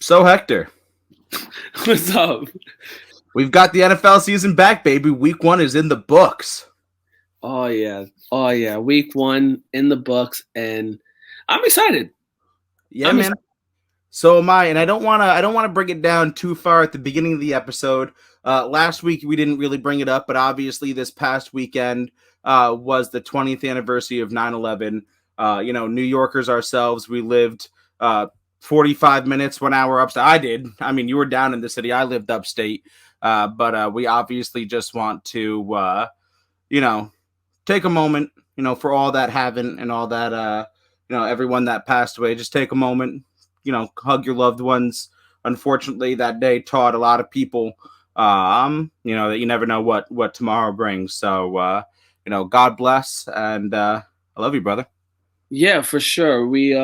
So, Hector, What's up? we've got the NFL season back, baby. Week 1 is in the books. Oh yeah. Week 1 in the books, and I'm excited. Yeah, man. So am I, and I don't want to bring it down too far at the beginning of the episode. Last week we didn't really bring it up, but obviously this past weekend was the 20th anniversary of 9/11. New Yorkers ourselves, we lived 45 minutes, 1 hour upstate. I did. I mean, you were down in the city. I lived upstate. But we obviously just want to, take a moment, for all that happened and all that, everyone that passed away. Just take a moment, hug your loved ones. Unfortunately, that day taught a lot of people, that you never know what tomorrow brings. So, God bless, and I love you, brother. Yeah, for sure. We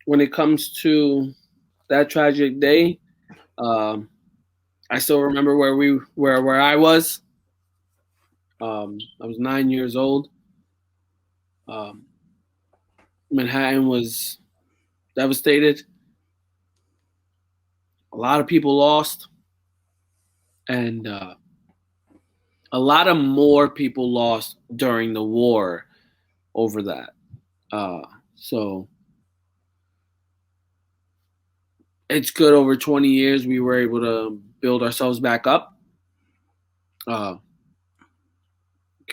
when it comes to that tragic day, I still remember where I was. I was 9 years old. Manhattan was devastated. A lot of people lost, and a lot of more people lost during the war over that. So it's good. Over 20 years, we were able to build ourselves back up, become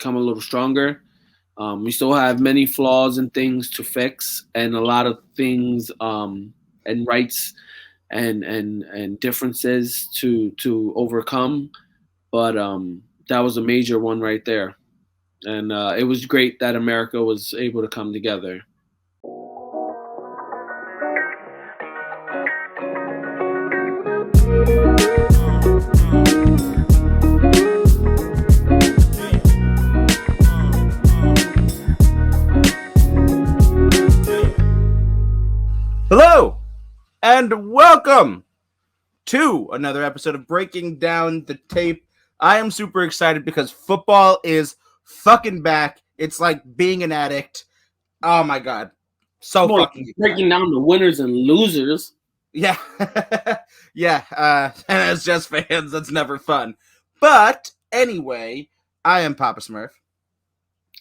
a little stronger. We still have many flaws and things to fix, and a lot of things and rights and differences to overcome. But that was a major one right there, and it was great that America was able to come together. Hello, and welcome to another episode of Breaking Down the Tape. I am super excited because football is fucking back. It's like being an addict. Oh my god. So More fucking excited. breaking down the winners and losers. Yeah. Yeah. And as just fans, that's never fun. But anyway, I am Papa Smurf.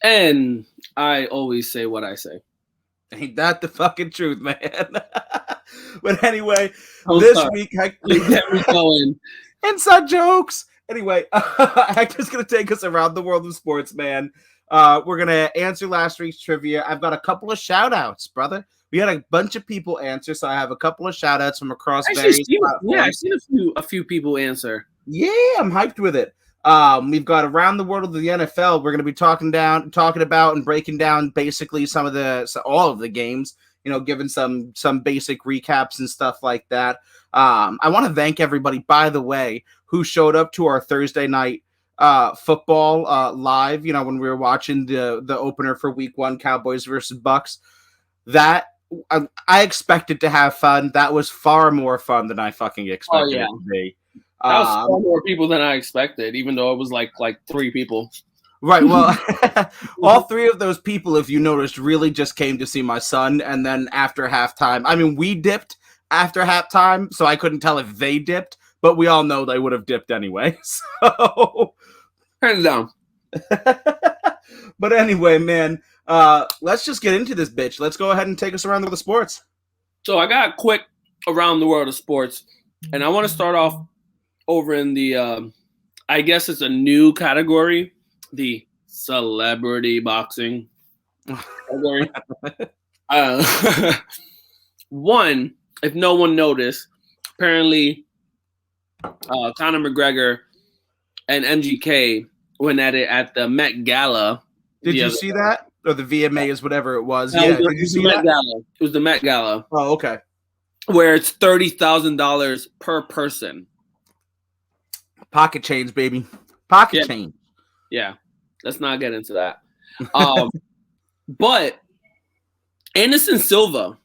And I always say what I say. Ain't that the fucking truth, man? But anyway, week, get me going. Inside jokes. Anyway, Hector's gonna take us around the world of sports, man. We're gonna answer last week's trivia. I've got a couple of shout outs, brother. We had a bunch of people answer, so I have a couple of shout outs from across various platforms. Yeah, I've seen a few people answer. Yeah, I'm hyped with it. We've got around the world of the NFL. We're going to be talking about and breaking down basically all of the games, giving some basic recaps and stuff like that. I want to thank everybody, by the way, who showed up to our Thursday night football live, when we were watching the opener for week 1, Cowboys versus Bucks. That I expected to have fun. That was far more fun than I fucking expected it to be. That was far more people than I expected, even though it was like 3 people. Right. Well, all 3 of those people, if you noticed, really just came to see my son. And then after halftime, I mean, we dipped after halftime, so I couldn't tell if they dipped, but we all know they would have dipped anyway. So, hands down. But anyway, man, let's just get into this bitch. Let's go ahead and take us around the world of sports. So I got a quick around the world of sports, and I want to start off over in the, I guess it's a new category, the celebrity boxing category. One, if no one noticed, apparently Conor McGregor and MGK went at it at the Met Gala. Did you see that? Or the VMAs, whatever it was. No, yeah, did you see that? It was the Met Gala. Oh, okay. Where it's $30,000 per person. Pocket change, baby. Pocket change. Yeah. Let's not get into that. But Anderson Silva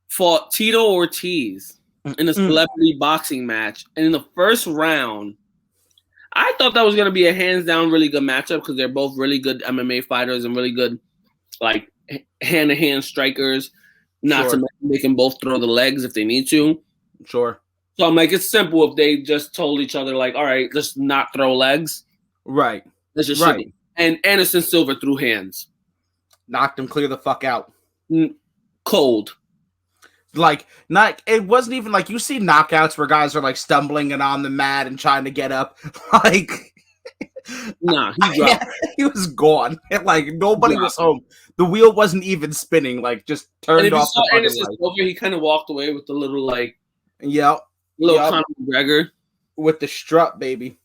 fought Tito Ortiz in a celebrity boxing match. And in the first round, I thought that was going to be a hands-down really good matchup because they're both really good MMA fighters and really good, like, hand-to-hand strikers. Not to mention they can both throw the legs if they need to. Sure. So I'm like, it's simple if they just told each other, like, all right, let's not throw legs. Right. Let's just Right. And Anderson Silva threw hands. Knocked him clear the fuck out. Cold. Like, not, it wasn't even like you see knockouts where guys are like stumbling and on the mat and trying to get up. Like, nah, he dropped. He was gone. Like, nobody was home. The wheel wasn't even spinning. Like, just turned off the fucking light. Silva, he kind of walked away with the little like, Conor McGregor with the strut, baby.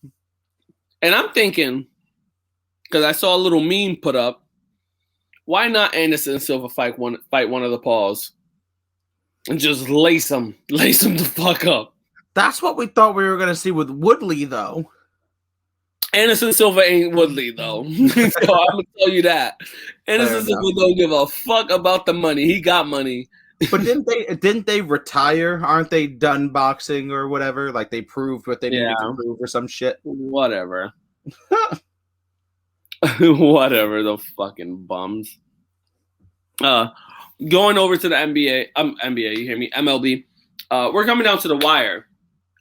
And I'm thinking, because I saw a little meme put up, why not Anderson Silva fight one of the paws and just lace him the fuck up? That's what we thought we were gonna see with Woodley, though. Anderson Silva ain't Woodley, though. So I'm gonna tell you that. Anderson Silva don't give a fuck about the money. He got money. But didn't they retire? Aren't they done boxing or whatever? Like they proved what they needed to prove or some shit. Whatever. Whatever, the fucking bums. Going over to the NBA, you hear me? MLB. We're coming down to the wire,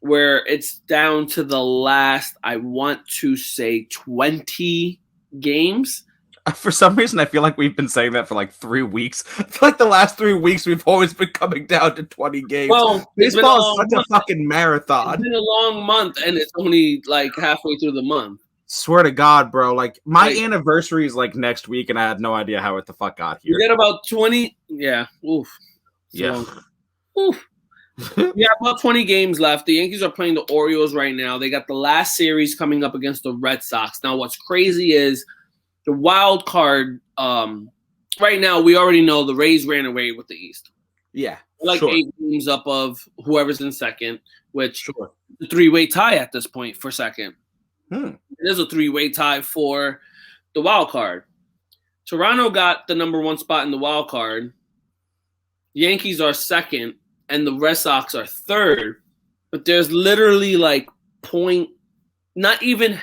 where it's down to the last, I want to say, 20 games. For some reason, I feel like we've been saying that for like 3 weeks. I feel like the last 3 weeks we've always been coming down to 20 games. Well, baseball is such a fucking marathon. It's been a long month, and it's only like halfway through the month. Swear to God, bro. Like, my anniversary is like next week, and I had no idea how it the fuck got here. You get about 20. Yeah. Oof. Yeah. Oof. We have about 20 games left. The Yankees are playing the Orioles right now. They got the last series coming up against the Red Sox. Now, what's crazy is the wild card. Right now, we already know the Rays ran away with the East. Yeah. Like 8 games up of whoever's in second, which is a 3-way tie at this point for second. It is a 3-way tie for the wild card. Toronto got the number 1 spot in the wild card. Yankees are second, and the Red Sox are third. But there's literally like not even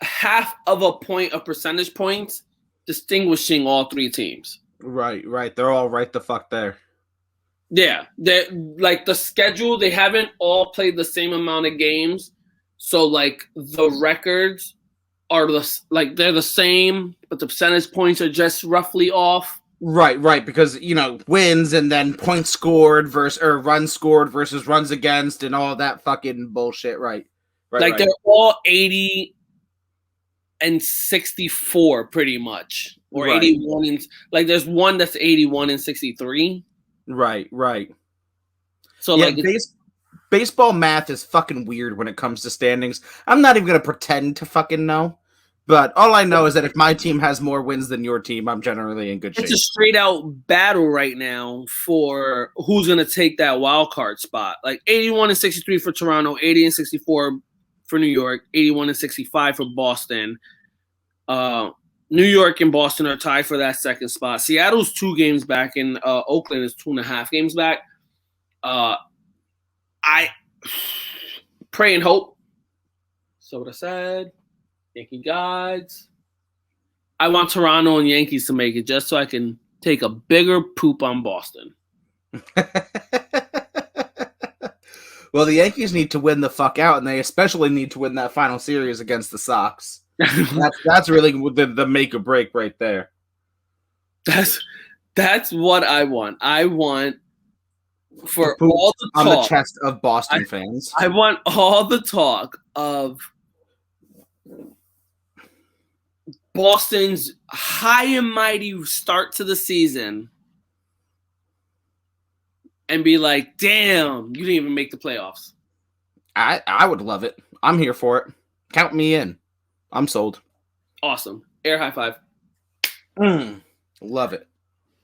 half of a point of percentage points distinguishing all 3 teams. Right. They're all right the fuck there. Yeah. They're like the schedule, they haven't all played the same amount of games. So like the records are they're the same, but the percentage points are just roughly off. Right, because wins and then points scored versus or runs scored versus runs against and all that fucking bullshit. Right. They're all 80 and 64 pretty much, or 81 and like there's one that's 81 and 63. Right. So baseball math is fucking weird when it comes to standings. I'm not even gonna pretend to fucking know. But all I know is that if my team has more wins than your team, I'm generally in good shape. It's a straight-out battle right now for who's going to take that wild card spot. Like 81 and 63 for Toronto, 80 and 64 for New York, 81 and 65 for Boston. New York and Boston are tied for that second spot. Seattle's 2 games back, and Oakland is 2.5 games back. I pray and hope. So what I said. Yankee guides. I want Toronto and Yankees to make it just so I can take a bigger poop on Boston. Well, the Yankees need to win the fuck out, and they especially need to win that final series against the Sox. That's really the make or break right there. That's what I want. I want for all the talk on the chest of Boston fans. I want all the talk of Boston's high and mighty start to the season and be like, damn, you didn't even make the playoffs. I would love it. I'm here for it. Count me in. I'm sold. Awesome. Air high five. Love it.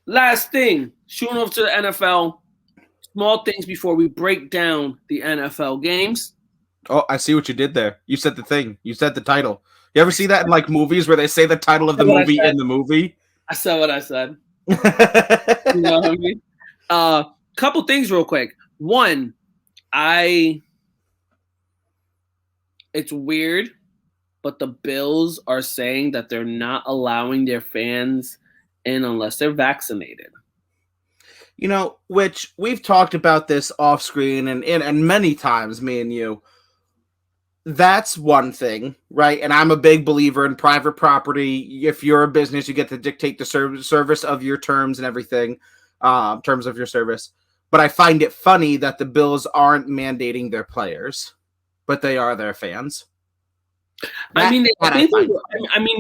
Last thing, shooting over to the NFL. Small things before we break down the NFL games. Oh, I see what you did there. You said the thing. You said the title. You ever see that in like movies where they say the title of the movie in the movie? I said what I said. You know what I mean? Couple things real quick. One, it's weird, but the Bills are saying that they're not allowing their fans in unless they're vaccinated. Which we've talked about this off screen and many times, me and you. That's one thing, right? And I'm a big believer in private property. If you're a business, you get to dictate the service of your terms and everything, terms of your service. But I find it funny that the Bills aren't mandating their players, but they are their fans. I mean,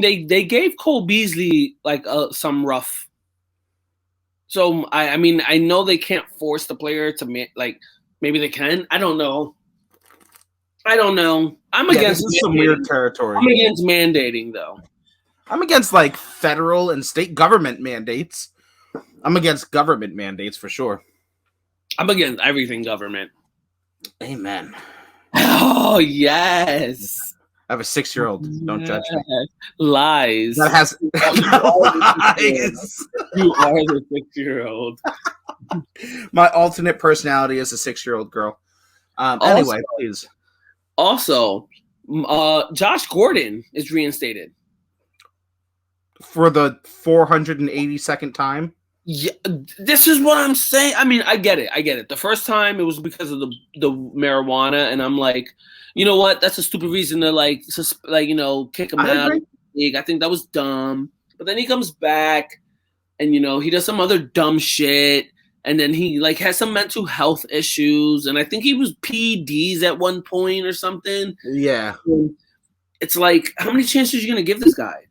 they gave Cole Beasley like some rough. So I mean, I know they can't force the player to maybe they can. I don't know. I'm against some weird territory. I'm against mandating, though. I'm against like federal and state government mandates. I'm against government mandates for sure. I'm against everything government. Amen. Oh, yes. I have a 6-year-old. Don't judge me. Lies. That has lies. You are the 6-year-old. My alternate personality is a 6-year-old girl. Anyway, please. Also, Josh Gordon is reinstated. For the 482nd time? Yeah, this is what I'm saying. I mean, I get it. The first time it was because of the marijuana, and I'm like, you know what? That's a stupid reason to kick him out of the league. I think that was dumb. But then he comes back, and he does some other dumb shit. And then he has some mental health issues, and I think he was PEDs at one point or something. Yeah, it's like, how many chances are you gonna give this guy?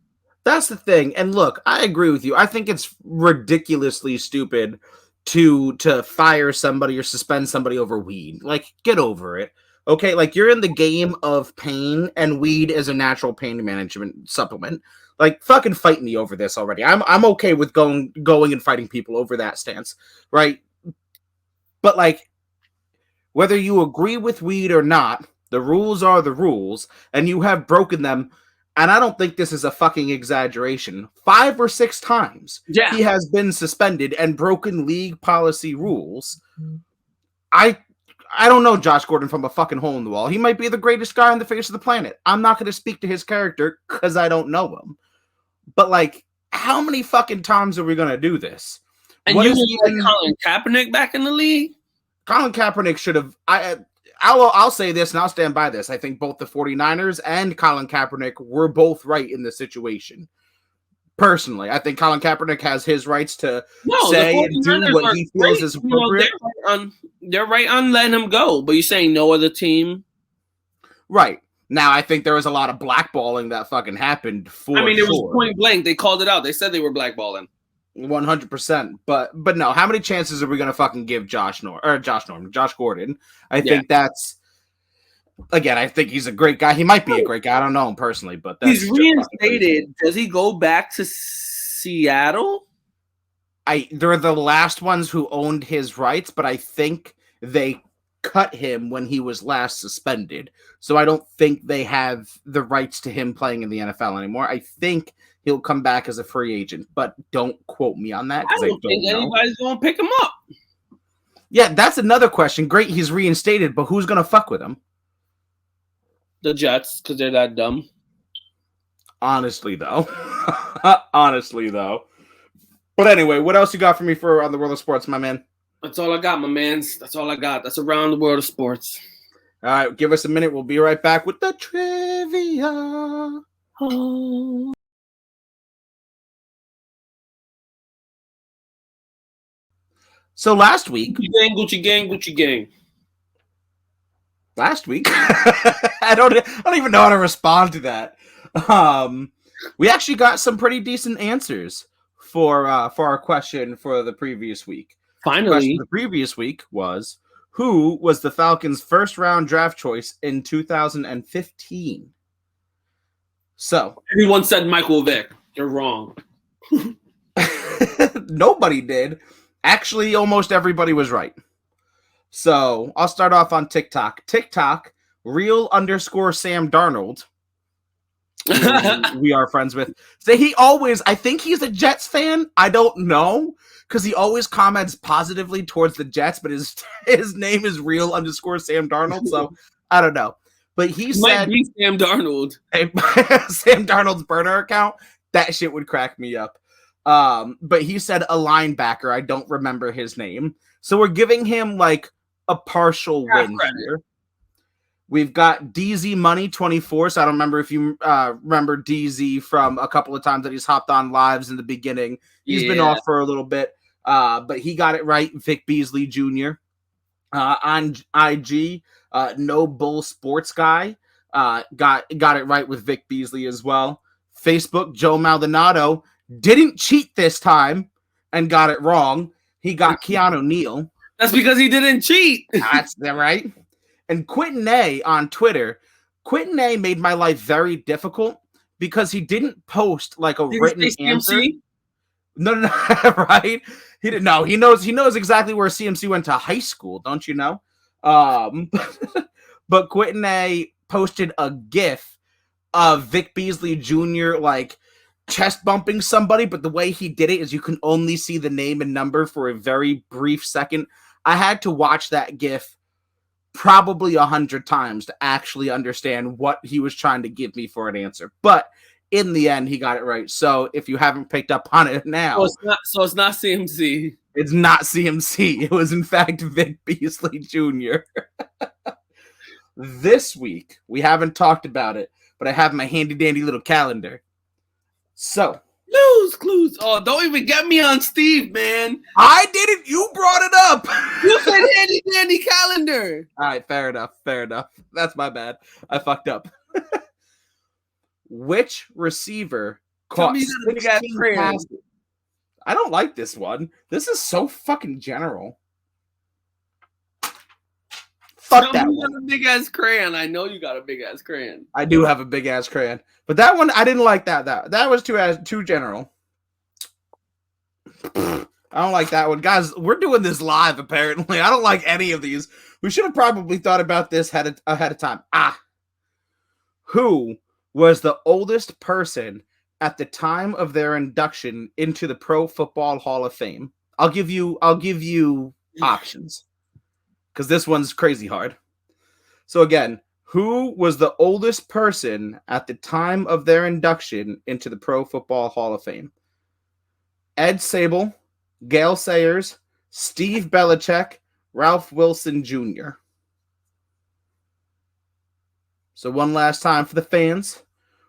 That's the thing. And look, I agree with you. I think it's ridiculously stupid to fire somebody or suspend somebody over weed. Like, get over it. Okay, like you're in the game of pain, and weed is a natural pain management supplement. Like, fucking fight me over this already. I'm okay with going and fighting people over that stance, right? But like, whether you agree with weed or not, the rules are the rules, and you have broken them. And I don't think this is a fucking exaggeration. 5 or 6 times he has been suspended and broken league policy rules. I don't know Josh Gordon from a fucking hole in the wall. He might be the greatest guy on the face of the planet. I'm not going to speak to his character because I don't know him. But like, how many fucking times are we going to do this? And what you want Colin Kaepernick back in the league? Colin Kaepernick should have... I'll say this, and I'll stand by this. I think both the 49ers and Colin Kaepernick were both right in the situation. Personally, I think Colin Kaepernick has his rights to say and do what he feels is appropriate. They're right on letting him go, but you're saying no other team? Right. Now, I think there was a lot of blackballing that fucking happened for it was point blank. They called it out. They said they were blackballing. 100%. But no, how many chances are we going to fucking give Josh Gordon? I think that's... Again, I think he's a great guy. He might be a great guy. I don't know him personally, but he's reinstated. Does he go back to Seattle? They're the last ones who owned his rights, but I think they cut him when he was last suspended. So I don't think they have the rights to him playing in the NFL anymore. I think he'll come back as a free agent, but don't quote me on that. I don't think anybody's going to pick him up. Yeah, that's another question. Great, he's reinstated, but who's going to fuck with him? The Jets, because they're that dumb. Honestly, though. But anyway, what else you got for me on the world of sports, my man? That's all I got, my mans. That's all I got. That's around the world of sports. All right, give us a minute. We'll be right back with the trivia. Oh. So last week... Gucci gang. Last week? I don't even know how to respond to that. We actually got some pretty decent answers for our question for the previous week. Finally. The question the previous week was, who was the Falcons' first-round draft choice in 2015? So. Everyone said Michael Vick. You're wrong. Nobody did. Actually, almost everybody was right. So, I'll start off on TikTok. TikTok, real_Sam Darnold, we are friends with. So I think he's a Jets fan. I don't know, because he always comments positively towards the Jets, but his name is real_Sam Darnold, so I don't know. But he said... Might be Sam Darnold. Sam Darnold's burner account, that shit would crack me up. But he said a linebacker. I don't remember his name. So we're giving him like a partial win here. We've got DZ Money 24. So I don't remember if you remember DZ from a couple of times that he's hopped on lives in the beginning. He's been off for a little bit, but he got it right. Vic Beasley Jr. On IG, No Bull Sports Guy got it right with Vic Beasley as well. Facebook, Joe Maldonado didn't cheat this time and got it wrong. He got Keanu Neal. That's because he didn't cheat. That's right. And Quentin A on Twitter. Quentin A made my life very difficult because he didn't post like a written answer. No, right? He didn't know. He knows exactly where CMC went to high school, don't you know? But Quentin A posted a GIF of Vic Beasley Jr. like chest bumping somebody, but the way he did it is you can only see the name and number for a very brief second. I had to watch that GIF probably 100 times to actually understand what he was trying to give me for an answer. But in the end, he got it right. So if you haven't picked up on it now, so it's not CMC. It's not CMC. It was in fact Vic Beasley Jr. This week we haven't talked about it, but I have my handy dandy little calendar. So Clues. Oh, don't even get me on Steve, man. I didn't. You brought it up. You said handy dandy calendar. All right, fair enough. That's my bad. I fucked up. Which receiver caught 16 passes? I don't like this one. This is so fucking general. Fuck that one. You got a big ass crayon. I know you got a big ass crayon. I do have a big ass crayon, but that one I didn't like. That was too general. I don't like that one, guys. We're doing this live. Apparently, I don't like any of these. We should have probably thought about this ahead of time. Who was the oldest person at the time of their induction into the Pro Football Hall of Fame? I'll give you options because this one's crazy hard. So again, who was the oldest person at the time of their induction into the Pro Football Hall of Fame? Ed Sable, Gale Sayers, Steve Belichick, Ralph Wilson Jr. So one last time for the fans.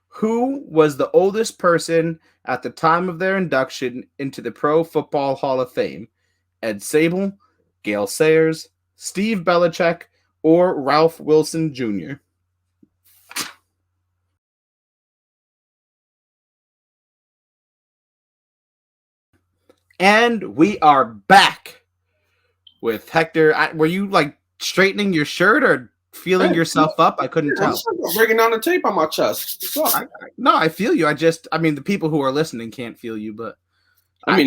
Who was the oldest person at the time of their induction into the Pro Football Hall of Fame? Ed Sable, Gale Sayers, Steve Belichick, or Ralph Wilson Jr.? And we are back with Hector. Were you like straightening your shirt or feeling yourself up? I couldn't tell. I'm breaking down the tape on my chest. No, I feel you. The people who are listening can't feel you, but okay.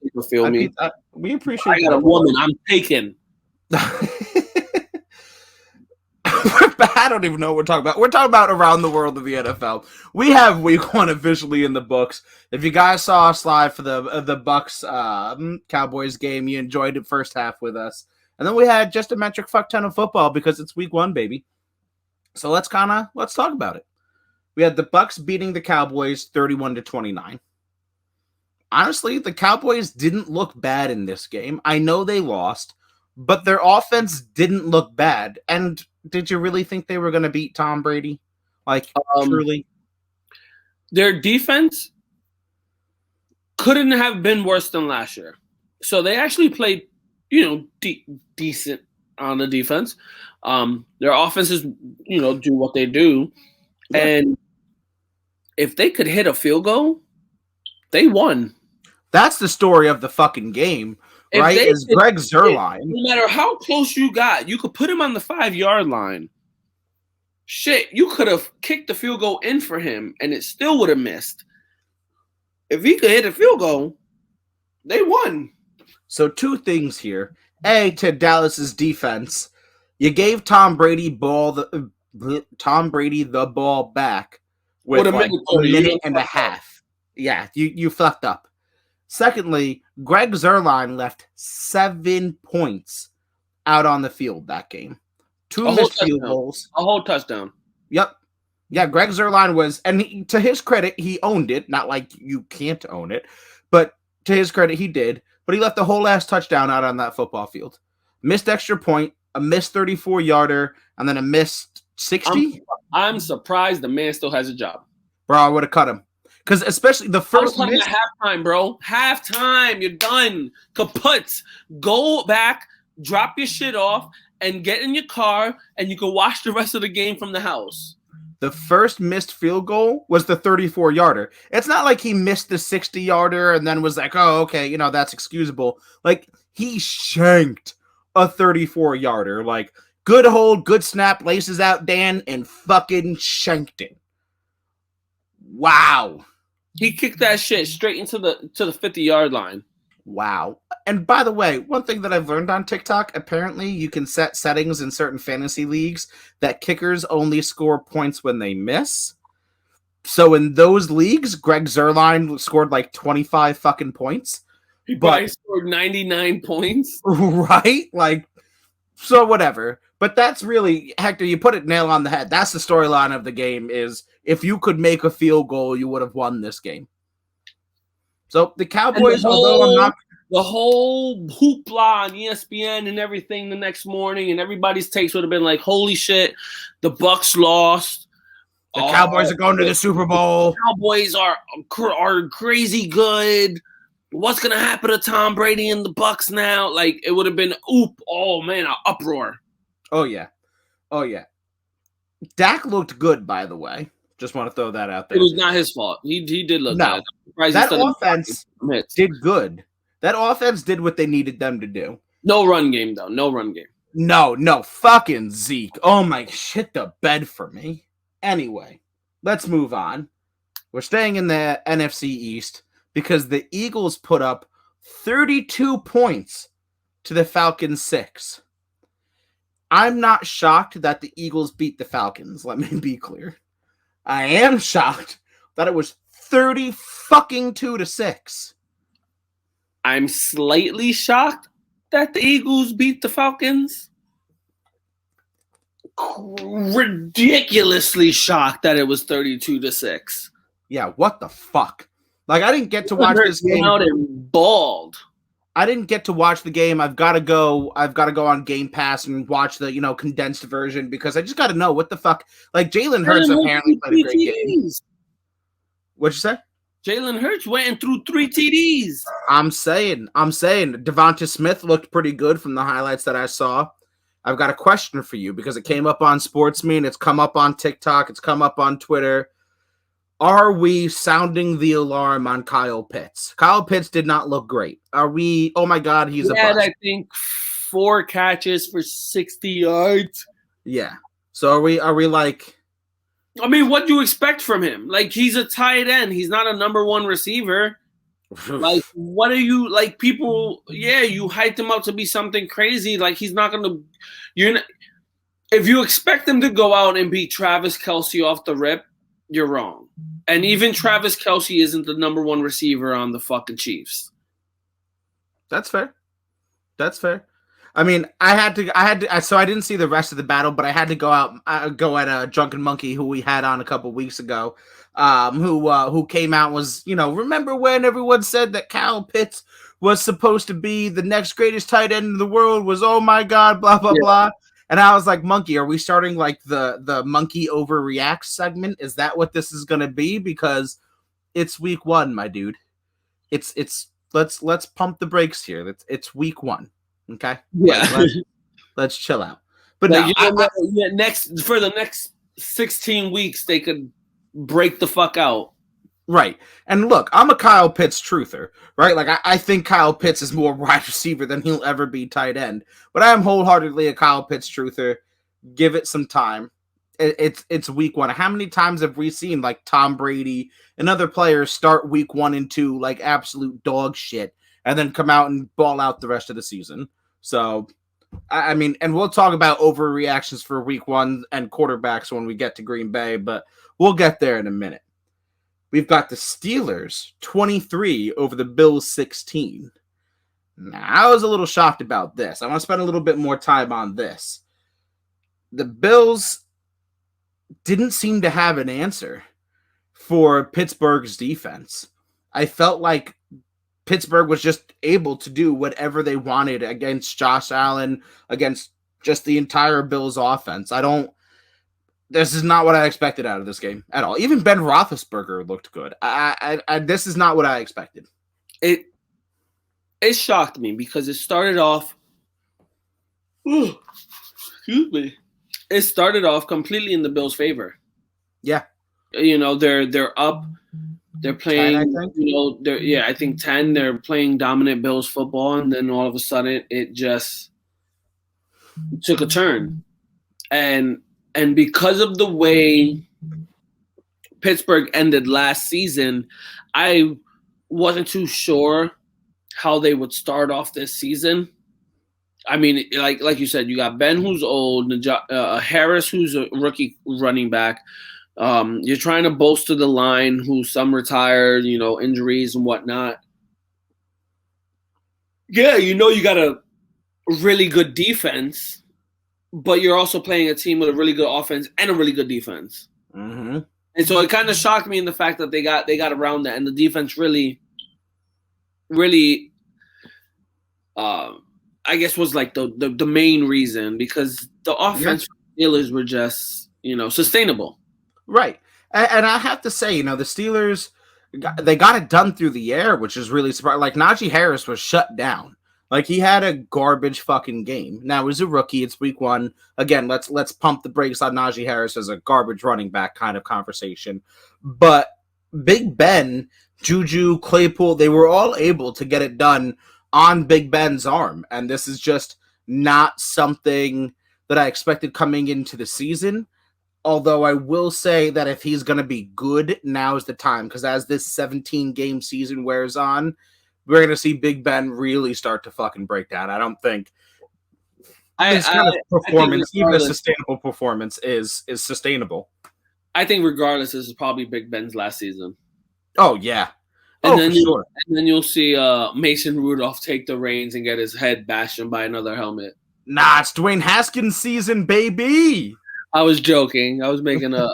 People feel me. We appreciate. I got a woman. I'm taken. I don't even know what we're talking about. We're talking about around the world of the NFL. We have week 1 officially in the books. If you guys saw us live for the Bucks Cowboys game, you enjoyed it first half with us. And then we had just a metric fuck ton of football because it's week 1, baby. So let's talk about it. We had the Bucks beating the Cowboys 31-29. Honestly, the Cowboys didn't look bad in this game. I know they lost, but their offense didn't look bad. And did you really think they were going to beat Tom Brady? Truly? Their defense couldn't have been worse than last year. So they actually played, decent on the defense. Their offenses, do what they do. Yeah. And if they could hit a field goal, they won. That's the story of the fucking game. Right, is Greg Zuerlein. No matter how close you got, you could put him on the 5-yard line. Shit, you could have kicked the field goal in for him, and it still would have missed. If he could hit a field goal, they won. So 2 things here. A, to Dallas's defense, you gave Tom Brady the ball back with a minute and a half. Yeah, you fucked up. Secondly, Greg Zuerlein left 7 points out on the field that game. 2 missed field goals. A whole touchdown. Yep. Yeah, Greg Zuerlein was, and to his credit, he owned it. Not like you can't own it, But to his credit, he did. But he left the whole ass touchdown out on that football field. Missed extra point, a missed 34-yarder, and then a missed 60. I'm surprised the man still has a job. Bro, I would have cut him. Because especially the first I was miss. at halftime, bro. Halftime. You're done. Kaput. Go back, drop your shit off, and get in your car, and you can watch the rest of the game from the house. The first missed field goal was the 34-yarder. It's not like he missed the 60-yarder and then was like, oh, okay, you know, that's excusable. Like, he shanked a 34-yarder. Like, good hold, good snap, laces out, Dan, and fucking shanked it. Wow. He kicked that shit straight into the 50-yard line. Wow. And by the way, one thing that I've learned on TikTok, apparently you can set settings in certain fantasy leagues that kickers only score points when they miss. So in those leagues, Greg Zuerlein scored like 25 fucking points. He probably scored 99 points. Right? Like, so whatever. But that's really, Hector, you put it nail on the head. That's the storyline of the game is if you could make a field goal, you would have won this game. So the Cowboys, although I'm not... The whole hoopla on ESPN and everything the next morning, and everybody's takes would have been like, holy shit, the Bucks lost. The Cowboys are going to the Super Bowl. Cowboys are crazy good. What's going to happen to Tom Brady and the Bucks now? Like, it would have been, oh, man, an uproar. Oh, yeah. Oh, yeah. Dak looked good, by the way. Just want to throw that out there. It was not his fault. He did look good. That offense did good. That offense did what they needed them to do. No run game, though. No run game. No. Fucking Zeke. Oh, my shit the bed for me. Anyway, let's move on. We're staying in the NFC East because the Eagles put up 32 points to the Falcons 6. I'm not shocked that the Eagles beat the Falcons. Let me be clear. I am shocked that it was 32-6. I'm slightly shocked that the Eagles beat the Falcons. Ridiculously shocked that it was 32-6. Yeah, what the fuck? Like, I didn't get to watch this game. Out and bald. I didn't get to watch the game. I've got to go on Game Pass and watch the, condensed version because I just got to know what the fuck. Like, Jalen Hurts apparently played a great game. What'd you say? Jalen Hurts went through 3 TDs. I'm saying Devonta Smith looked pretty good from the highlights that I saw. I've got a question for you because it came up on SportsMe, it's come up on TikTok, it's come up on Twitter. Are we sounding the alarm on Kyle Pitts? Kyle Pitts did not look great. Are we? Oh my God, he's a bust. I think 4 catches for 60 yards. Yeah. So are we like? I mean, what do you expect from him? Like, he's a tight end. He's not a number 1 receiver. Like, what are you like? People, yeah, you hyped him up to be something crazy. Like, he's not gonna. If you expect him to go out and beat Travis Kelce off the rip, you're wrong. And even Travis Kelce isn't the number 1 receiver on the fucking Chiefs. That's fair. I mean, I had to. So I didn't see the rest of the battle, but I had to go at Drunken Monkey, who we had on a couple weeks ago, who came out and was, remember when everyone said that Kyle Pitts was supposed to be the next greatest tight end in the world? Was oh my God, blah blah blah. And I was like, Monkey, are we starting like the Monkey overreacts segment? Is that what this is gonna be? Because it's week 1, my dude. It's let's pump the brakes here. It's week 1. Okay. Yeah. Let's chill out. But like, no, for the next 16 weeks, they could break the fuck out. Right. And look, I'm a Kyle Pitts truther, right? Like, I think Kyle Pitts is more wide receiver than he'll ever be tight end. But I am wholeheartedly a Kyle Pitts truther. Give it some time. It's week 1. How many times have we seen, like, Tom Brady and other players start week 1 and 2 like absolute dog shit and then come out and ball out the rest of the season? So, I mean, and we'll talk about overreactions for week 1 and quarterbacks when we get to Green Bay, but we'll get there in a minute. We've got the Steelers 23 over the Bills 16. Now, I was a little shocked about this. I want to spend a little bit more time on this. The Bills didn't seem to have an answer for Pittsburgh's defense. I felt like Pittsburgh was just able to do whatever they wanted against Josh Allen, against just the entire Bills offense. This is not what I expected out of this game at all. Even Ben Roethlisberger looked good. This is not what I expected. It shocked me because it started off. Excuse me. It started off completely in the Bills' favor. Yeah, they're up. They're playing. 10, I think 10. They're playing dominant Bills football, and then all of a sudden, it just took a turn, and because of the way Pittsburgh ended last season, I wasn't too sure how they would start off this season. I mean, like you said, you got Ben, who's old, Harris, who's a rookie running back. You're trying to bolster the line, who some retired, injuries and whatnot. Yeah, you got a really good defense, but you're also playing a team with a really good offense and a really good defense. Mm-hmm. And so it kind of shocked me in the fact that they got around that, and the defense really, I guess was like the main reason, because the offense Steelers were just sustainable. Right. And I have to say, the Steelers, they got it done through the air, which is really surprising. Like, Najee Harris was shut down. Like, he had a garbage fucking game. Now, he's a rookie. It's week 1. Again, let's pump the brakes on Najee Harris as a garbage running back kind of conversation. But Big Ben, Juju, Claypool, they were all able to get it done on Big Ben's arm. And this is just not something that I expected coming into the season. Although I will say that if he's going to be good, now is the time. Because as this 17-game season wears on, we're going to see Big Ben really start to fucking break down. I don't think this kind of performance, even a sustainable performance, is sustainable. I think regardless, this is probably Big Ben's last season. Oh, yeah. And then you'll see Mason Rudolph take the reins and get his head bashed in by another helmet. Nah, it's Dwayne Haskins season, baby. I was joking. I was making a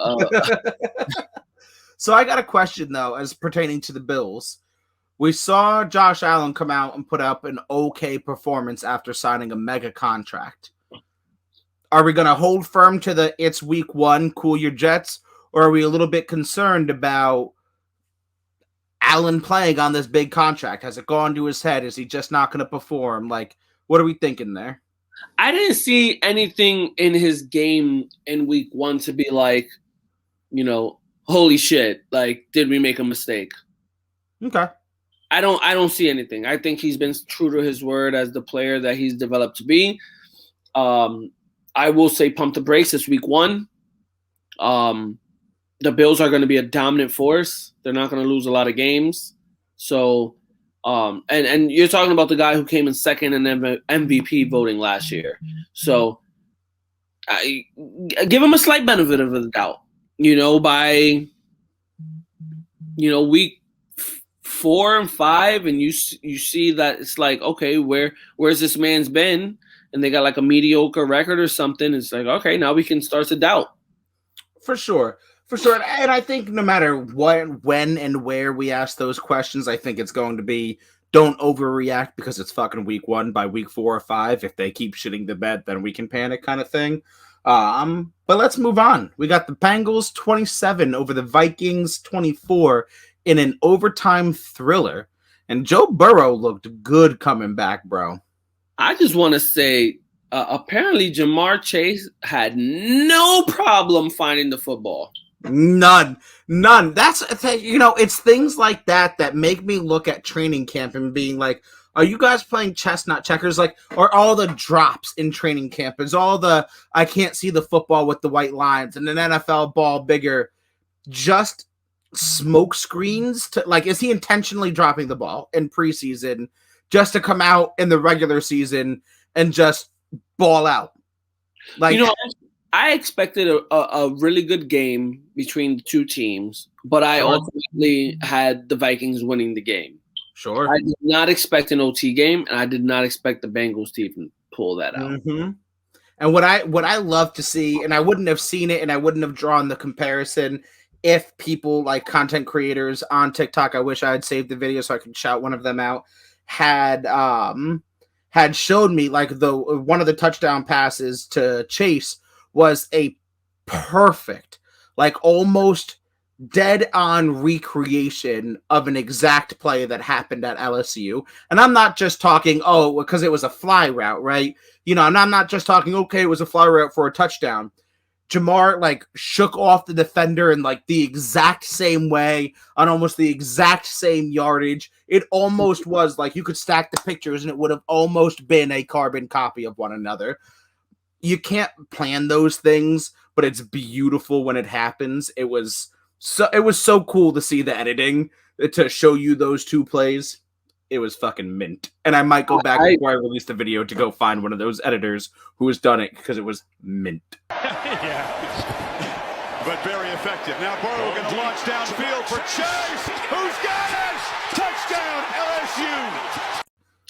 So I got a question, though, as pertaining to the Bills. We saw Josh Allen come out and put up an okay performance after signing a mega contract. Are we going to hold firm to it's week 1, cool your jets? Or are we a little bit concerned about Allen playing on this big contract? Has it gone to his head? Is he just not going to perform? Like, what are we thinking there? I didn't see anything in his game in week 1 to be like, holy shit, like, did we make a mistake? Okay. I don't see anything. I think he's been true to his word as the player that he's developed to be. I will say pump the brakes this week 1. The Bills are going to be a dominant force. They're not going to lose a lot of games. So, and you're talking about the guy who came in second in MVP voting last year. So, I give him a slight benefit of the doubt. By week 4 and 5, and you see that it's like, okay, where's this man's been? And they got like a mediocre record or something. It's like, okay, now we can start to doubt. For sure. And I think no matter what, when, and where we ask those questions, I think it's going to be don't overreact because it's fucking week 1. By week 4 or 5, if they keep shitting the bed, then we can panic kind of thing. But let's move on. We got the Bengals 27 over the Vikings 24 in an overtime thriller. And Joe Burrow looked good coming back, bro. I just want to say, apparently Jamar Chase had no problem finding the football. None. That's, it's things like that make me look at training camp and being like, are you guys playing chess, not checkers? Like, are all the drops in training camp? Is all the, I can't see the football with the white lines and an NFL ball bigger, just smoke screens to, like, is he intentionally dropping the ball in preseason just to come out in the regular season and just ball out? Like, I expected a really good game between the two teams, but I ultimately had the Vikings winning the game. Sure. I did not expect an OT game, and I did not expect the Bengals to even pull that out. Mm-hmm. And what I love to see, and I wouldn't have seen it, and I wouldn't have drawn the comparison if people like content creators on TikTok, I wish I had saved the video so I could shout one of them out, had showed me like one of the touchdown passes to Chase was a perfect, like almost dead on recreation of an exact play that happened at LSU. And I'm not just talking, because it was a fly route, right? And I'm not just talking, okay, it was a fly route for a touchdown. Jamar like shook off the defender in like the exact same way on almost the exact same yardage. It almost was like you could stack the pictures and it would have almost been a carbon copy of one another. You can't plan those things, but it's beautiful when it happens. It was so cool to see the editing to show you those two plays. It was fucking mint. And I might go back before I release the video to go find one of those editors who has done it because it was mint. Yeah. But very effective. Now Burrow going to launch downfield for Chase. Who's got it? Touchdown LSU.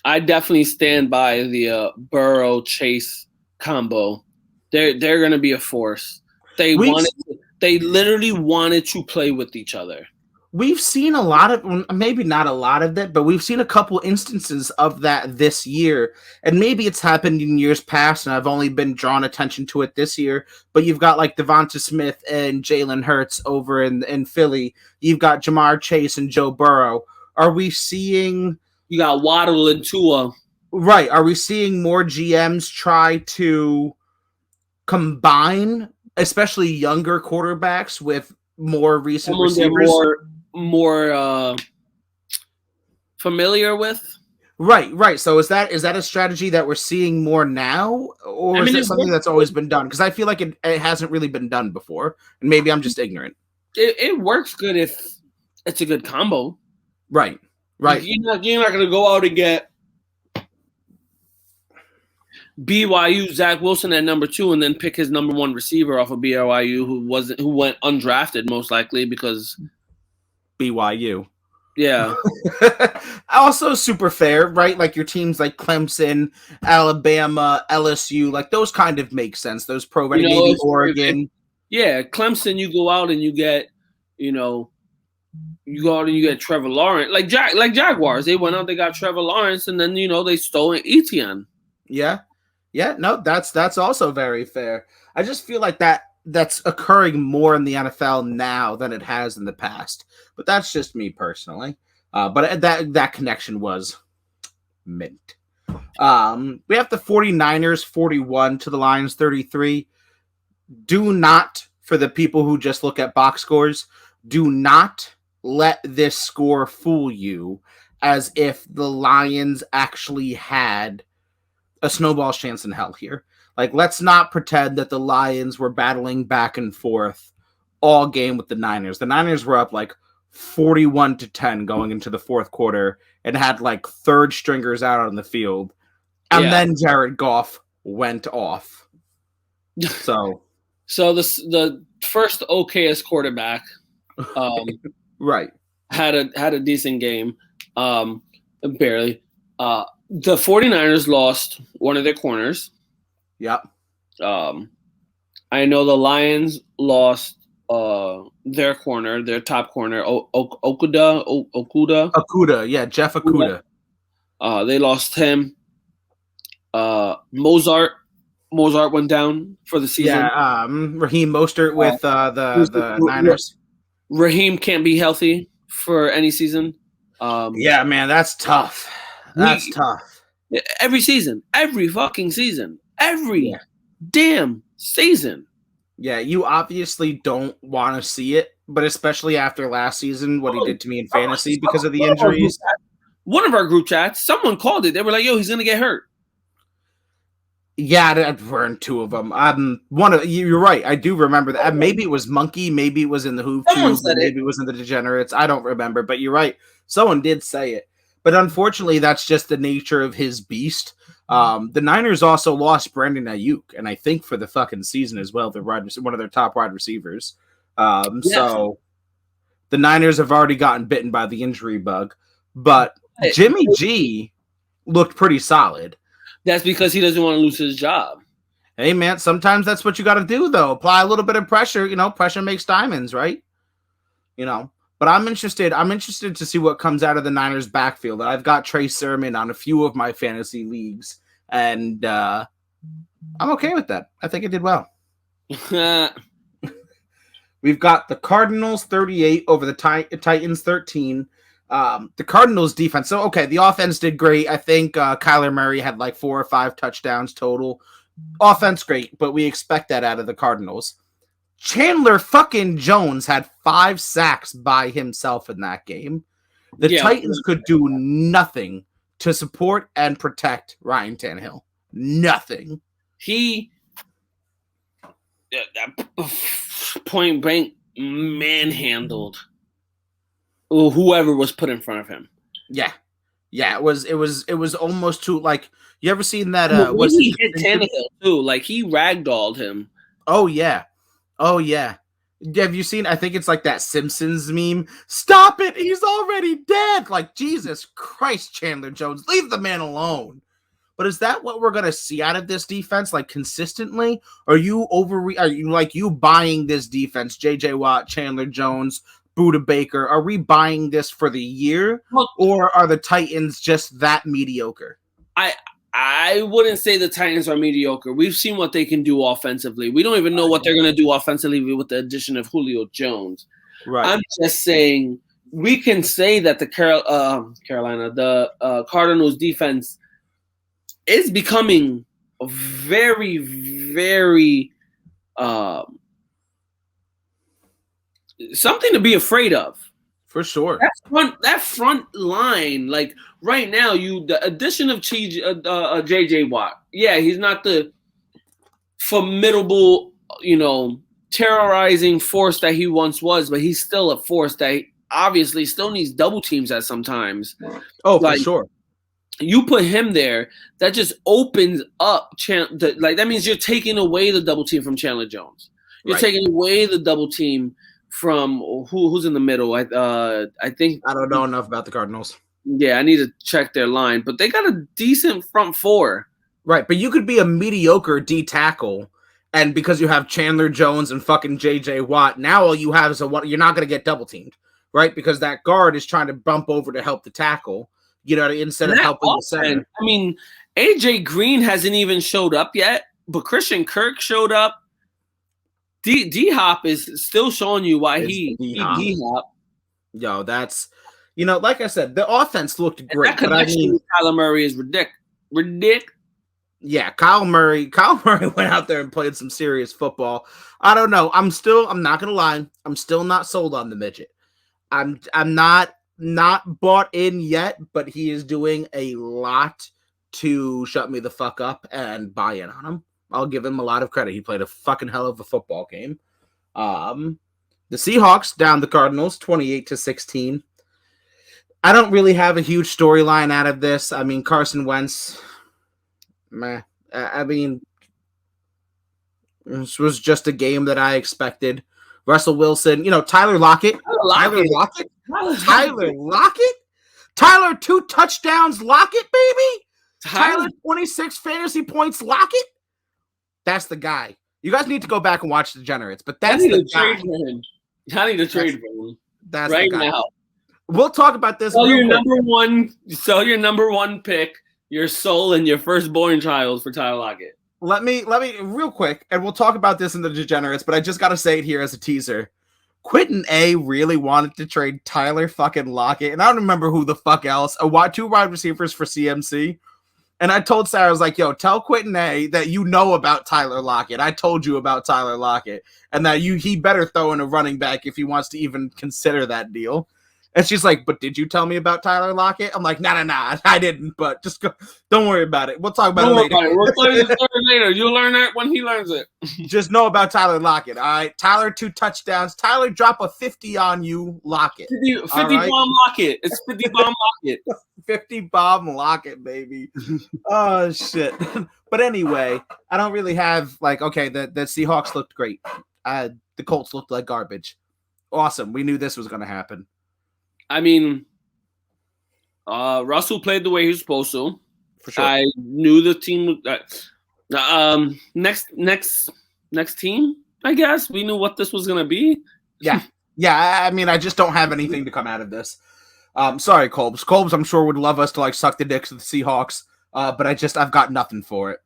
I definitely stand by the Burrow Chase combo. They're going to be a force. They literally wanted to play with each other. We've seen a lot of, maybe not a lot of that, but we've seen a couple instances of that this year. And maybe it's happened in years past, and I've only been drawn attention to it this year. But you've got like Devonta Smith and Jalen Hurts over in Philly. You've got Jamar Chase and Joe Burrow. Are we seeing... You got Waddle and Tua. Right. Are we seeing more GMs try to combine, especially younger quarterbacks, with more recent receivers? More familiar with. Right. So is that a strategy that we're seeing more now, or is it something that's always been done? Because I feel like it hasn't really been done before, and maybe I'm just ignorant. It works good if it's a good combo. Right. You're not going to go out and get BYU Zach Wilson at number 2 and then pick his number 1 receiver off of BYU who went undrafted most likely because BYU. Yeah. Also super fair, right? Like your teams like Clemson, Alabama, LSU, like those kind of make sense. Those pro-ready, maybe Oregon. Yeah, Clemson, you go out and you get, Trevor Lawrence. Like Jaguars, they went out, they got Trevor Lawrence, and then, they stole Etienne. Yeah. No, that's also very fair. I just feel like that's occurring more in the NFL now than it has in the past. But that's just me personally. But that connection was mint. We have the 49ers 41 to the Lions 33. Do not, for the people who just look at box scores, do not let this score fool you as if the Lions actually had a snowball's chance in hell here. Like, let's not pretend that the Lions were battling back and forth all game with the Niners. The Niners were up like 41-10 going into the fourth quarter and had like third stringers out on the field. And then Jared Goff went off. So the first okayest quarterback right. had a decent game. Barely. The 49ers lost one of their corners. Yep. I know the Lions lost their top corner, Okuda, yeah, Jeff Okuda. They lost him. Mozart went down for the season. Yeah, Raheem Mostert with the Niners. Raheem can't be healthy for any season. Yeah, man, that's tough. That's tough. Every season, every fucking season, every damn season. Yeah, you obviously don't want to see it, but especially after last season, what he did to me in fantasy because of the injuries. One of our group chats, someone called it. They were like, "Yo, he's gonna get hurt." Yeah, that weren't two of them. You're right. I do remember that. Maybe it was Monkey. Maybe it was in the Hoop Tube. Maybe it was in the Degenerates. I don't remember, but you're right. Someone did say it. But unfortunately, that's just the nature of his beast. The Niners also lost Brandon Ayuk, and I think for the fucking season as well. They're one of their top wide receivers. So the Niners have already gotten bitten by the injury bug. But Jimmy G looked pretty solid. That's because he doesn't want to lose his job. Hey, man, sometimes that's what you got to do, though. Apply a little bit of pressure. Pressure makes diamonds, right? But I'm interested to see what comes out of the Niners backfield. I've got Trey Sermon on a few of my fantasy leagues, and I'm okay with that. I think it did well. We've got the Cardinals 38 over the Titans 13. The Cardinals defense. So, okay, the offense did great. I think Kyler Murray had like 4 or 5 touchdowns total. Offense great, but we expect that out of the Cardinals. Chandler fucking Jones had 5 sacks by himself in that game. The Titans could do nothing to support and protect Ryan Tannehill. Nothing. He point blank manhandled whoever was put in front of him. Yeah. It was almost too, like, you ever seen that? He hit Tannehill too. Like, he ragdolled him. Oh yeah. Have you seen? I think it's like that Simpsons meme. Stop it! He's already dead. Like, Jesus Christ, Chandler Jones, leave the man alone. But is that what we're gonna see out of this defense, like, consistently? Are you buying this defense? J.J. Watt, Chandler Jones, Budda Baker. Are we buying this for the year, or are the Titans just that mediocre? I wouldn't say the Titans are mediocre. We've seen what they can do offensively. We don't even know what they're going to do offensively with the addition of Julio Jones. Right. I'm just saying we can say that the Cardinals defense is becoming very, very something to be afraid of. For sure. That front line, like right now, the addition of J.J. Watt. Yeah, he's not the formidable, terrorizing force that he once was, but he's still a force that obviously still needs double teams at sometimes. Oh, for sure. You put him there, that just opens up. That means you're taking away the double team from Chandler Jones. You're taking away the double team from who's in the middle. I think I don't know enough about the Cardinals. Yeah, I need to check their line, but they got a decent front four. Right, but you could be a mediocre D tackle, and because you have Chandler Jones and fucking J.J. Watt, now all you have is you're not going to get double teamed, right? Because that guard is trying to bump over to help the tackle, instead of helping the center. I mean, AJ Green hasn't even showed up yet, but Christian Kirk showed up. D-Hop is still showing you why he D-Hop. Yo, that's, like I said, the offense looked great. That connection with Kyler Murray is ridiculous. Yeah, Kyle Murray went out there and played some serious football. I don't know. I'm not going to lie. I'm still not sold on the midget. I'm not bought in yet, but he is doing a lot to shut me the fuck up and buy in on him. I'll give him a lot of credit. He played a fucking hell of a football game. The Seahawks down the Cardinals 28-16. I don't really have a huge storyline out of this. I mean, Carson Wentz, meh. I mean, this was just a game that I expected. Russell Wilson, Tyler Lockett. Tyler 2 touchdowns, Lockett, baby. Tyler 26 fantasy points, Lockett. That's the guy. You guys need to go back and watch Degenerates, but that's the guy. I need to trade for him. That's right the guy. now. We'll talk about this. Sell your number one pick, your soul, and your firstborn child for Tyler Lockett. Let me real quick, and we'll talk about this in the Degenerates, but I just got to say it here as a teaser. Quentin A really wanted to trade Tyler fucking Lockett, and I don't remember who the fuck else. 2 wide receivers for CMC. And I told Sarah, I was like, yo, tell Quentin A that you know about Tyler Lockett. I told you about Tyler Lockett. And that he better throw in a running back if he wants to even consider that deal. And she's like, but did you tell me about Tyler Lockett? I'm like, nah, I didn't. But just go. Don't worry about it. We'll talk about it later. We'll play this later. You'll learn that when he learns it. Just know about Tyler Lockett, all right? Tyler 2 touchdowns. Tyler drop a 50 on you, Lockett. 50 bomb Lockett. It's 50 bomb Lockett. 50 bomb Lockett, baby. Oh, shit. But anyway, I don't really have, the Seahawks looked great. The Colts looked like garbage. Awesome. We knew this was going to happen. I mean, Russell played the way he was supposed to. For sure. I knew the team. Next team, I guess. We knew what this was going to be. Yeah. Yeah, I mean, I just don't have anything to come out of this. Sorry, Colbs. Colbs, I'm sure would love us to like suck the dicks of the Seahawks, but I've got nothing for it.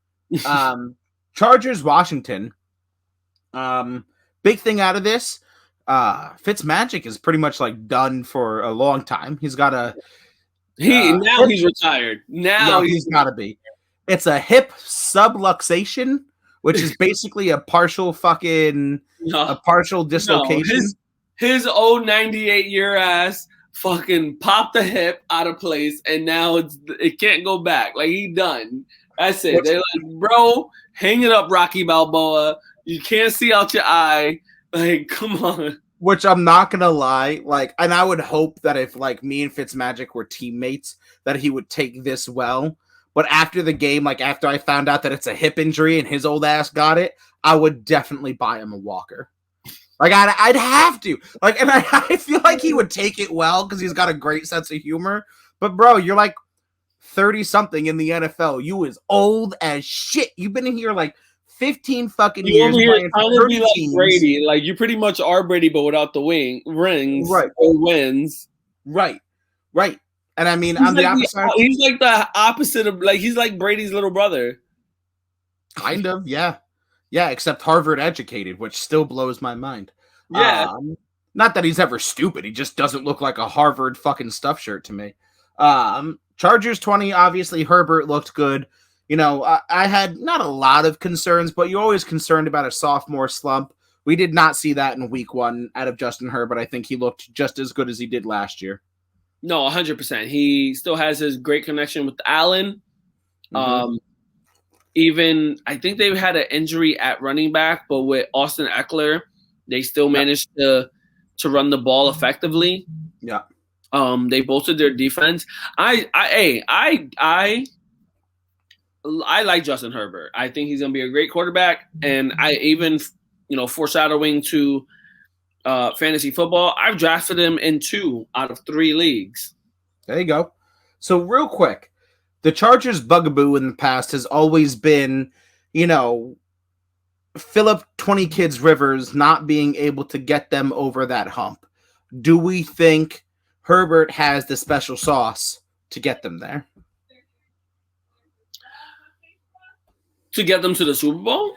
Chargers, Washington. Big thing out of this. Fitzmagic is pretty much like done for a long time. He's got a he's retired. Now he's got to be. It's a hip subluxation, which is basically a partial partial dislocation. No, his old 98-year ass fucking popped the hip out of place, and now it can't go back. Like, he done. That's it. They're like, bro, hang it up, Rocky Balboa. You can't see out your eye. Like, come on. Which I'm not gonna lie, like, and I would hope that if like me and Fitzmagic were teammates, that he would take this well. But after the game, like after I found out that it's a hip injury and his old ass got it, I would definitely buy him a walker. Like I'd have to. Like, and I feel like he would take it well because he's got a great sense of humor. But bro, you're like 30 something in the NFL. You is old as shit. You've been in here like 15 fucking years. You're trying to be like teams. Brady. Like, you pretty much are Brady, but without the rings right. or wins. Right. And I mean, on the opposite, he's like the opposite of, like, he's like Brady's little brother. Kind of, yeah. Yeah, except Harvard educated, which still blows my mind. Yeah. Not that he's ever stupid. He just doesn't look like a Harvard fucking stuff shirt to me. Chargers 20, obviously Herbert looked good. You know, I had not a lot of concerns, but you're always concerned about a sophomore slump. We did not see that in week 1 out of Justin Herbert. I think he looked just as good as he did last year. No, 100%. He still has his great connection with Allen. Mm-hmm. Even, I think they've had an injury at running back, but with Austin Eckler, they still managed to run the ball effectively. Yeah. They bolstered their defense. I like Justin Herbert. I think he's going to be a great quarterback. And I even, foreshadowing to fantasy football, I've drafted him in 2 out of 3 leagues. There you go. So real quick, the Chargers' bugaboo in the past has always been, Philip 20 Kids Rivers not being able to get them over that hump. Do we think Herbert has the special sauce to get them there? To get them to the Super Bowl?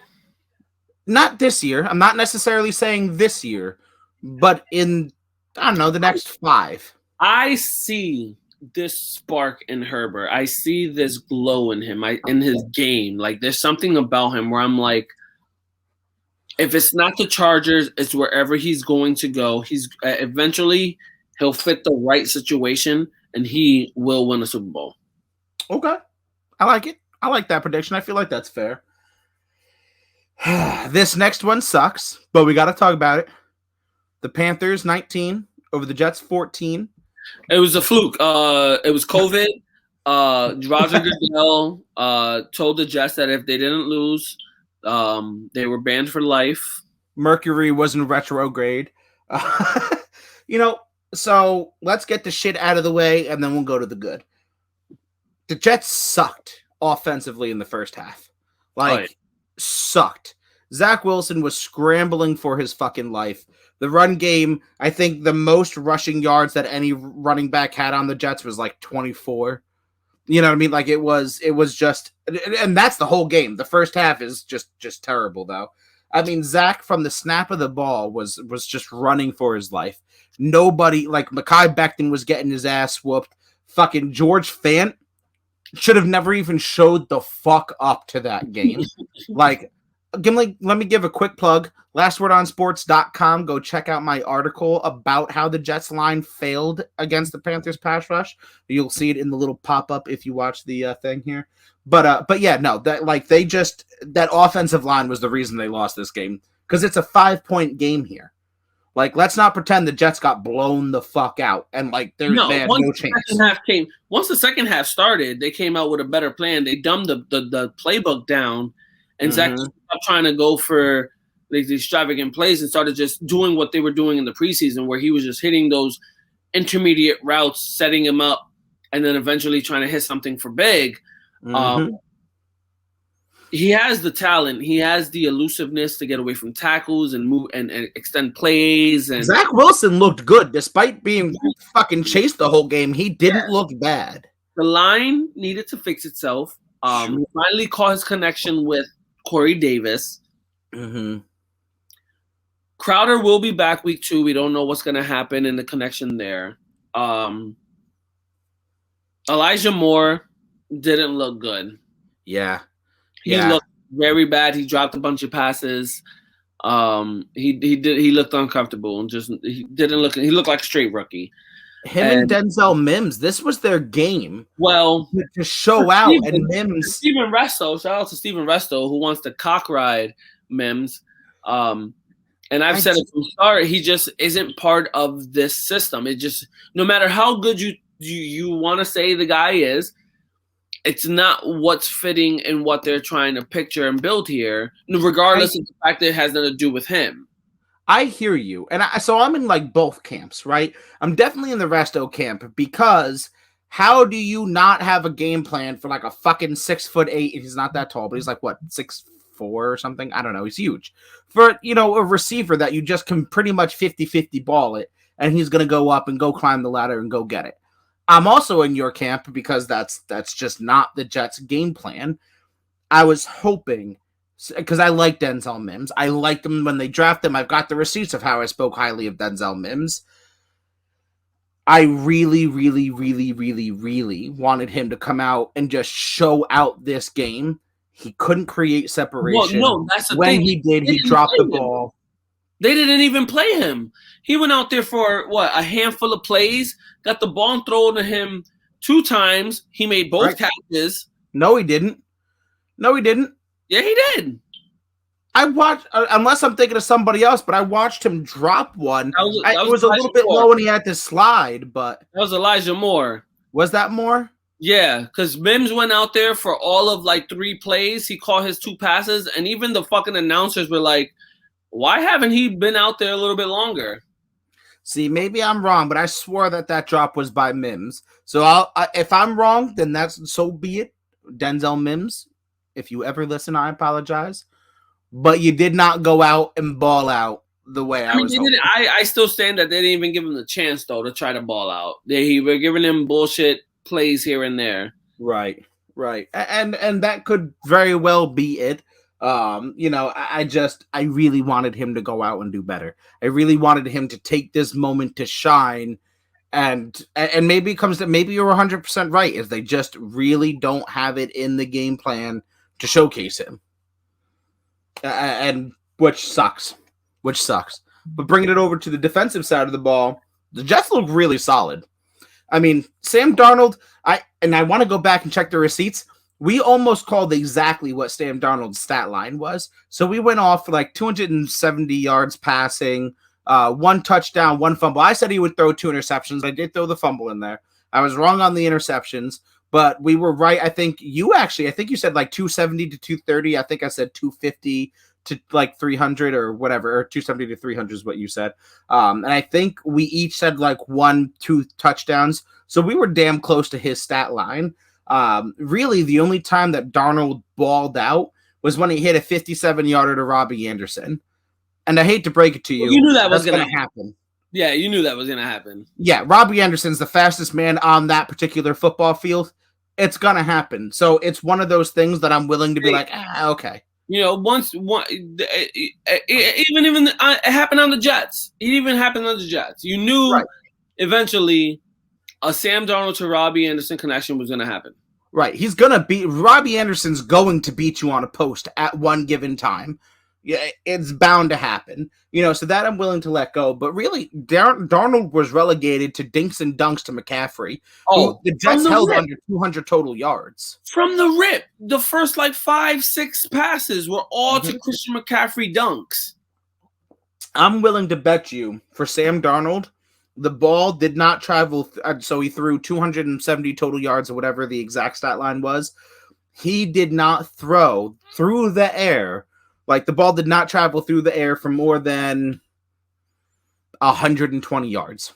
Not this year. I'm not necessarily saying this year, but in, I don't know, the next 5. I see this spark in Herbert. I see this glow in him, in his game. Like, there's something about him where I'm like, if it's not the Chargers, it's wherever he's going to go. He's eventually he'll fit the right situation, and he will win a Super Bowl. Okay. I like it. I like that prediction. I feel like that's fair. This next one sucks, but we got to talk about it. The Panthers 19 over the Jets 14. It was a fluke. It was COVID. Roger Goodell told the Jets that if they didn't lose, they were banned for life. Mercury was in retrograde. So let's get the shit out of the way, and then we'll go to the good. The Jets sucked offensively in the first half. Sucked. Zach Wilson was scrambling for his fucking life. The run game, I think the most rushing yards that any running back had on the Jets was like 24. You know what I mean? Like, it was just, and that's the whole game. The first half is just terrible, though. I mean, Zach from the snap of the ball was just running for his life. Nobody, like Mekhi Becton was getting his ass whooped. Fucking George Fant should have never even showed the fuck up to that game. Like, let me give a quick plug. Lastwordonsports.com. Go check out my article about how the Jets line failed against the Panthers pass rush. You'll see it in the little pop-up if you watch the thing here. But yeah, no, that offensive line was the reason they lost this game, because it's a 5-point game here. Like, let's not pretend the Jets got blown the fuck out and like they had no chance. Once the second half started, they came out with a better plan. They dumbed the playbook down, and Zach stopped trying to go for these extravagant plays and started just doing what they were doing in the preseason, where he was just hitting those intermediate routes, setting him up, and then eventually trying to hit something for big. He has the talent. He has the elusiveness to get away from tackles and move and extend plays. And Zach Wilson looked good despite being fucking chased the whole game. He didn't look bad. The line needed to fix itself. He finally caught his connection with Corey Davis. Mm-hmm. Crowder will be back week 2. We don't know what's going to happen in the connection there. Elijah Moore didn't look good. Yeah. He looked very bad. He dropped a bunch of passes. He looked uncomfortable and he looked like a straight rookie. Him and Denzel Mims, this was their game. Well, to show out. And Mims. Steven Resto, shout out to Steven Resto, who wants to cock ride Mims. And I've said it from the start, he just isn't part of this system. It just, no matter how good you want to say the guy is, it's not what's fitting in what they're trying to picture and build here, regardless of the fact that it has nothing to do with him. I hear you. And so I'm in like both camps, right? I'm definitely in the Resto camp because how do you not have a game plan for like a fucking 6'8"? He's not that tall, but he's like what, 6'4" or something? I don't know. He's huge. For, a receiver that you just can pretty much 50-50 ball it, and he's going to go up and go climb the ladder and go get it. I'm also in your camp because that's just not the Jets' game plan. I was hoping, because I like Denzel Mims. I liked him when they drafted him. I've got the receipts of how I spoke highly of Denzel Mims. I really, really, really, really, really wanted him to come out and just show out this game. He couldn't create separation. Well, no, that's the when thing. he did, he dropped the ball. They didn't even play him. He went out there for, a handful of plays, got the ball thrown to him 2 times. He made both catches. No, he didn't. Yeah, he did. I watched, unless I'm thinking of somebody else, but I watched him drop one. It was a little bit low and he had to slide, but... That was Elijah Moore. Was that Moore? Yeah, because Mims went out there for all of 3 plays. He caught his 2 passes, and even the fucking announcers were like, why haven't he been out there a little bit longer? See, maybe I'm wrong, but I swore that drop was by Mims. So if I'm wrong, then so be it. Denzel Mims, if you ever listen, I apologize. But you did not go out and ball out the way I was hoping. I still stand that they didn't even give him the chance, though, to try to ball out. They were giving him bullshit plays here and there. Right. And that could very well be it. I really wanted him to go out and do better. I really wanted him to take this moment to shine, and maybe it comes to, maybe you're 100% right, is they just really don't have it in the game plan to showcase him, and which sucks. But bringing it over to the defensive side of the ball, the Jets look really solid. I mean, Sam Darnold, I want to go back and check the receipts. We almost called exactly what Sam Darnold's stat line was. So we went off for 270 yards passing, 1 touchdown, 1 fumble. I said he would throw 2 interceptions. I did throw the fumble in there. I was wrong on the interceptions, but we were right. I think you said 270 to 230. I think I said 250 to 300 or whatever, or 270 to 300 is what you said. And I think we each said 1-2 touchdowns. So we were damn close to his stat line. Really, the only time that Darnold balled out was when he hit a 57-yarder to Robbie Anderson. And I hate to break it to you. You knew that was going to happen. Yeah, you knew that was going to happen. Yeah, Robbie Anderson's the fastest man on that particular football field. It's going to happen. So it's one of those things that I'm willing to be okay. It happened on the Jets. It even happened on the Jets. You knew eventually a Sam Darnold to Robbie Anderson connection was going to happen. Right. Robbie Anderson's going to beat you on a post at one given time. Yeah, it's bound to happen. So that I'm willing to let go. But really, Darnold was relegated to dinks and dunks to McCaffrey. Who the Jets held under 200 total yards. From the rip, the first 5-6 passes were all to Christian McCaffrey dunks. I'm willing to bet you for Sam Darnold, the ball did not travel. So he threw 270 total yards or whatever the exact stat line was. He did not throw through the air. The ball did not travel through the air for more than 120 yards.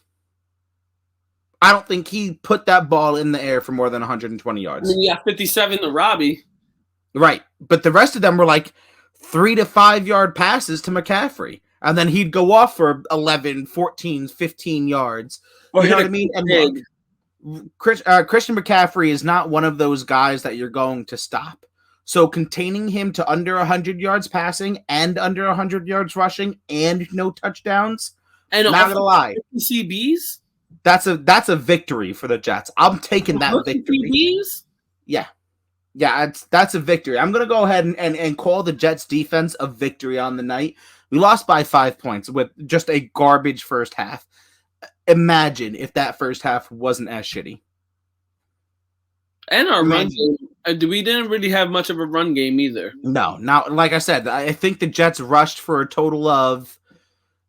I don't think he put that ball in the air for more than 120 yards. You got 57 to Robbie. Right. But the rest of them were like 3 to 5 yard passes to McCaffrey. And then he'd go off for 11, 14, 15 yards. Or you know hit what I mean? And big. look, Christian McCaffrey is not one of those guys that you're going to stop. So containing him to under 100 yards passing and under 100 yards rushing and no touchdowns, And not gonna lie, CBs. that's a victory for the Jets. I'm taking that victory. CBs. Yeah, that's a victory. I'm gonna go ahead and call the Jets defense a victory on the night. We lost by 5 points with just a garbage first half. Imagine if that first half wasn't as shitty. And our run game, we didn't really have much of a run game either. No, now, like I said, I think the Jets rushed for a total of,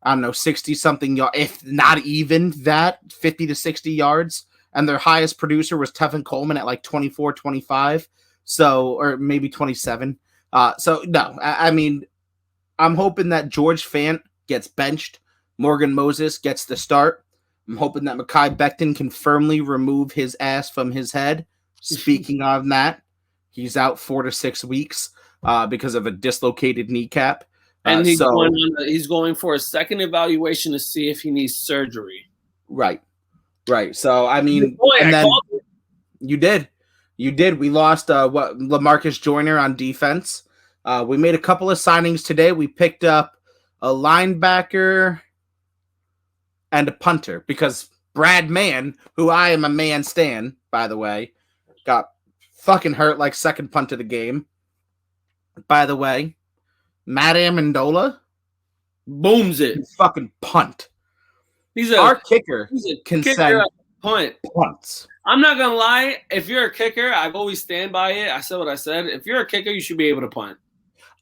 I don't know, 60-something yards, if not even that, 50 to 60 yards. And their highest producer was Tevin Coleman at like 24, 25. So, or maybe 27. So, no, I mean, I'm hoping that George Fant gets benched. Morgan Moses gets the start. I'm hoping that Mekhi Becton can firmly remove his ass from his head. Speaking of that, he's out 4 to 6 weeks because of a dislocated kneecap. And he's going for a second evaluation to see if he needs surgery. Right. So, I mean, you did. We lost LaMarcus Joyner on defense. We made a couple of signings today. We picked up a linebacker and a punter because Brad Mann, who I am a man stan, by the way, got fucking hurt like second punt of the game. By the way, Matt Amendola booms it. Fucking punt. Our kicker can send punts. I'm not gonna lie. If you're a kicker, I've always stand by it. I said what I said. If you're a kicker, you should be able to punt.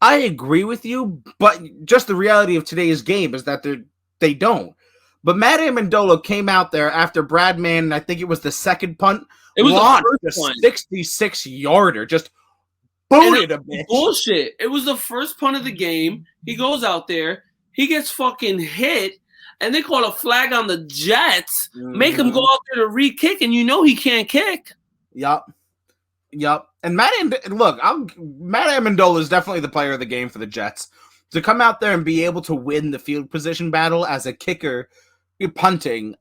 I agree with you, but just the reality of today's game is that they don't. But Matt Amendola came out there after Brad Mann, I think it was the second punt. It was the first 66-yarder. Just booted a bitch. Bullshit. It was the first punt of the game. He goes out there. He gets fucking hit. And they call a flag on the Jets. Make him go out there to re-kick, and you know he can't kick. Yup. And Matt Amendola is definitely the player of the game for the Jets. To come out there and be able to win the field position battle as a kicker, you're punting,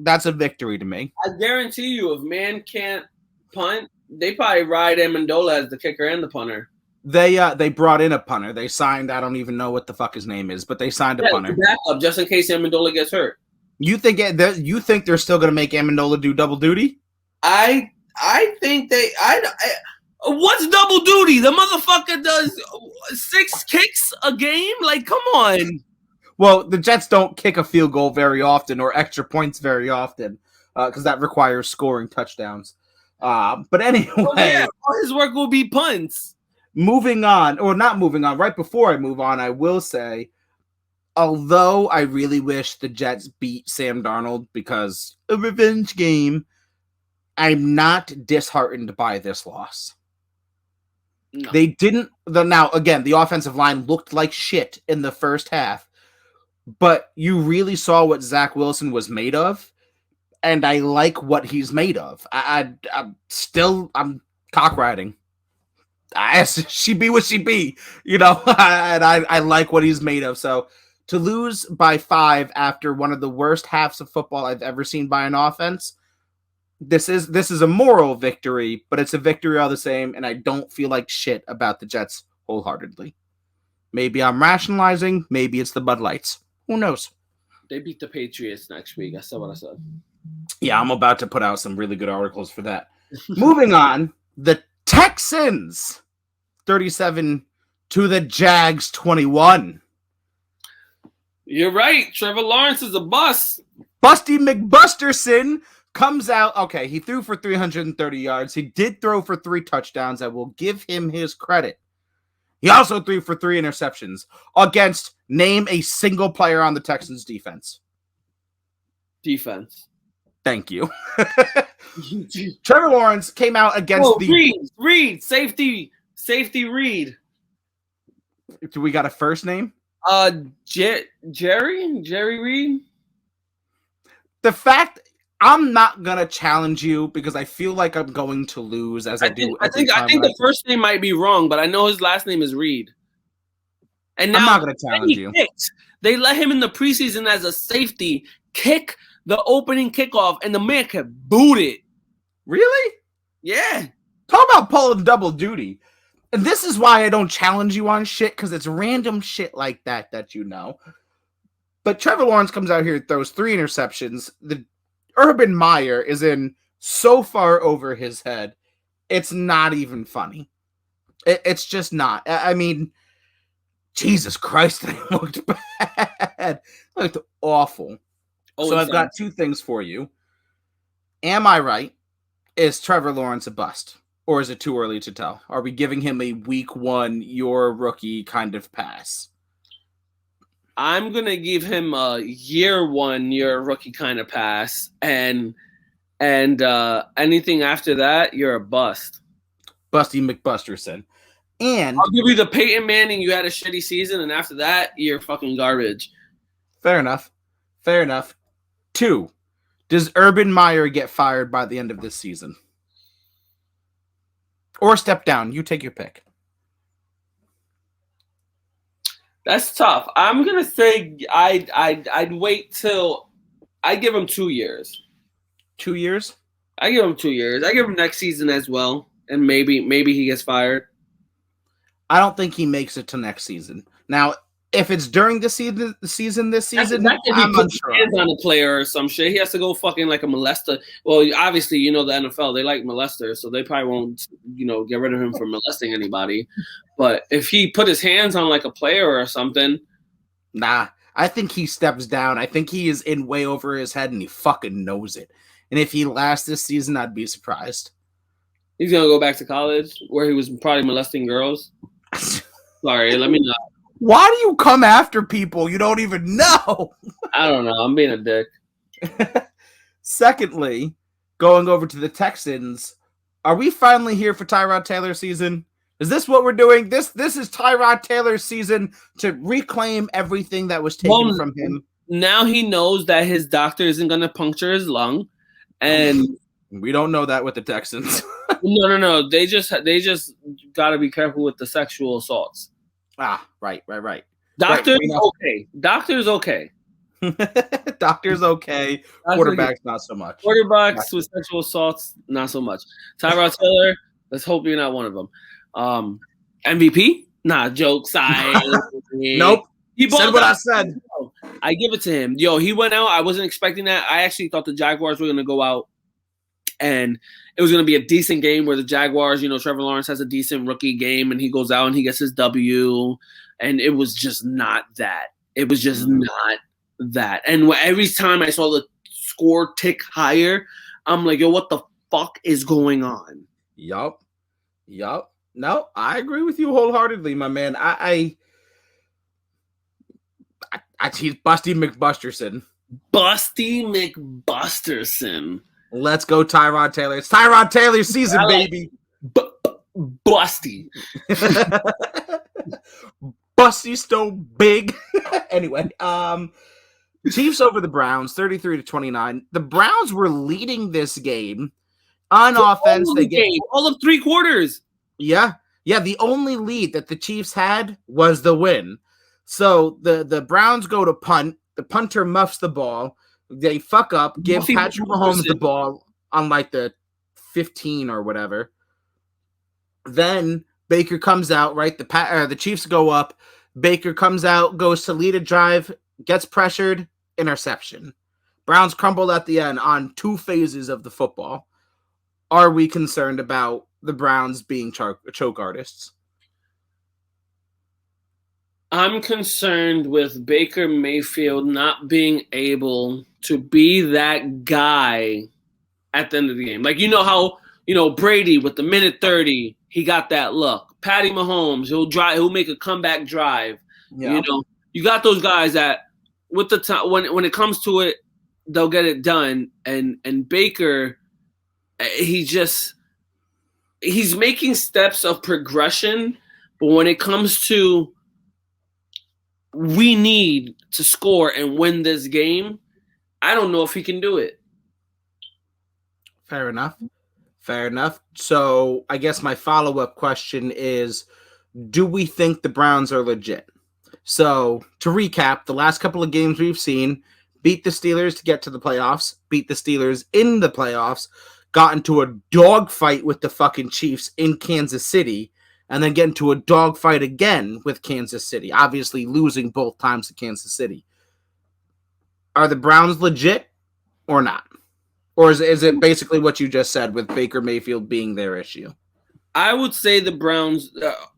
that's a victory to me. I guarantee you, if man can't punt, they probably ride Amendola as the kicker and the punter. They brought in a punter. They signed, I don't even know what the fuck his name is, but they signed a punter. Backup, just in case Amendola gets hurt. You think they're still going to make Amendola do double duty? I think they. What's double duty? The motherfucker does 6 kicks a game? Like, come on. Well, the Jets don't kick a field goal very often or extra points very often because that requires scoring touchdowns. But anyway. Well, yeah, all his work will be punts. Moving on, or not moving on, right before I move on, I will say, although I really wish the Jets beat Sam Darnold because a revenge game, I'm not disheartened by this loss. No. They didn't. Now, again, the offensive line looked like shit in the first half, but you really saw what Zach Wilson was made of, and I like what he's made of. I'm cock riding. She be what she be, and I like what he's made of. So to lose by 5 after one of the worst halves of football I've ever seen by an offense, this is a moral victory, but it's a victory all the same, and I don't feel like shit about the Jets wholeheartedly. Maybe I'm rationalizing, maybe it's the Bud Lights. Who knows? They beat the Patriots next week. I said what I said. Yeah, I'm about to put out some really good articles for that. Moving on, the Texans 37 to the Jags 21. You're right. Trevor Lawrence is a bust. Busty McBusterson comes out. Okay, he threw for 330 yards. He did throw for 3 touchdowns. I will give him his credit. He also threw for 3 interceptions against name a single player on the Texans defense. Thank you. Trevor Lawrence came out against Reed, safety Reed. Do we got a first name? Jerry Reed. The fact I'm not gonna challenge you because I feel like I'm going to lose as I do. I think the first name might be wrong, but I know his last name is Reed. And now I'm not gonna challenge you. They let him in the preseason as a safety kick the opening kickoff, and the man could boot it. Really? Yeah. Talk about pulling double duty. And this is why I don't challenge you on shit, because it's random shit like that you know. But Trevor Lawrence comes out here and throws 3 interceptions. The Urban Meyer is in so far over his head, it's not even funny. It's just not. I mean, Jesus Christ, they looked bad. They looked awful. So I've got 2 things for you. Am I right? Is Trevor Lawrence a bust? Or is it too early to tell? Are we giving him a week 1, your rookie kind of pass? I'm going to give him a year 1, your rookie kind of pass. And anything after that, you're a bust. Busty McBusterson. And I'll give you the Peyton Manning, you had a shitty season, and after that, you're fucking garbage. Fair enough. 2, does Urban Meyer get fired by the end of this season? Or step down? You take your pick. That's tough. I'm gonna say I'd wait till I give him 2 years. 2 years? I give him 2 years. I give him next season as well, and maybe he gets fired. I don't think he makes it to next season. Now, if it's during the season this season, That's I'm unsure. Hands on a player or some shit. He has to go fucking like a molester. Well, obviously, you know the NFL, they like molesters, so they probably won't, get rid of him for molesting anybody. But if he put his hands on like a player or something, nah, I think he steps down. I think he is in way over his head, and he fucking knows it. And if he lasts this season, I'd be surprised. He's gonna go back to college where he was probably molesting girls. Sorry, let me know. Why do you come after people you don't even know? I don't know. I'm being a dick. Secondly, going over to the Texans, are we finally here for Tyrod Taylor season? Is this what we're doing? This is Tyrod Taylor's season to reclaim everything that was taken from him. Now he knows that his doctor isn't going to puncture his lung, and we don't know that with the Texans. No. They just got to be careful with the sexual assaults. Ah, right. Doctor's okay. Doctor's okay. Doctor's okay. Quarterback's not so much. Quarterbacks with sexual assaults, not so much. Tyrod Taylor, let's hope you're not one of them. MVP? Nah, jokes. Nope. He said what I said. I give it to him. Yo, he went out. I wasn't expecting that. I actually thought the Jaguars were going to go out and it was going to be a decent game where the Jaguars, Trevor Lawrence has a decent rookie game and he goes out and he gets his W. And it was just not that. It was just not that. And every time I saw the score tick higher, I'm like, yo, what the fuck is going on? Yup. No, I agree with you wholeheartedly, my man. He's Busty McBusterson. Busty McBusterson. Let's go, Tyrod Taylor. It's Tyrod Taylor season, baby. Busty. Busty's so big. Anyway, Chiefs over the Browns, 33-29. The Browns were leading this game on offense. They get all of 3 quarters. Yeah. The only lead that the Chiefs had was the win. So the Browns go to punt. The punter muffs the ball. They fuck up, give Patrick Mahomes the ball on like the 15 or whatever. Then Baker comes out, right? The Chiefs go up. Baker comes out, goes to lead a drive, gets pressured, interception. Browns crumbled at the end on 2 phases of the football. Are we concerned about the Browns being choke artists? I'm concerned with Baker Mayfield not being able to be that guy at the end of the game. Like, how, Brady with the minute 30, he got that look. Patty Mahomes, he'll make a comeback drive. Yeah. You got those guys that with the time when it comes to it, they'll get it done. And Baker, he's making steps of progression, but when it comes to we need to score and win this game, I don't know if he can do it. Fair enough. Fair enough. So I guess my follow-up question is, do we think the Browns are legit? So to recap, the last couple of games we've seen, beat the Steelers to get to the playoffs, beat the Steelers in the playoffs, got into a dogfight with the fucking Chiefs in Kansas City, and then get into a dogfight again with Kansas City, obviously losing both times to Kansas City. Are the Browns legit or not? Or is it basically what you just said with Baker Mayfield being their issue? I would say the Browns,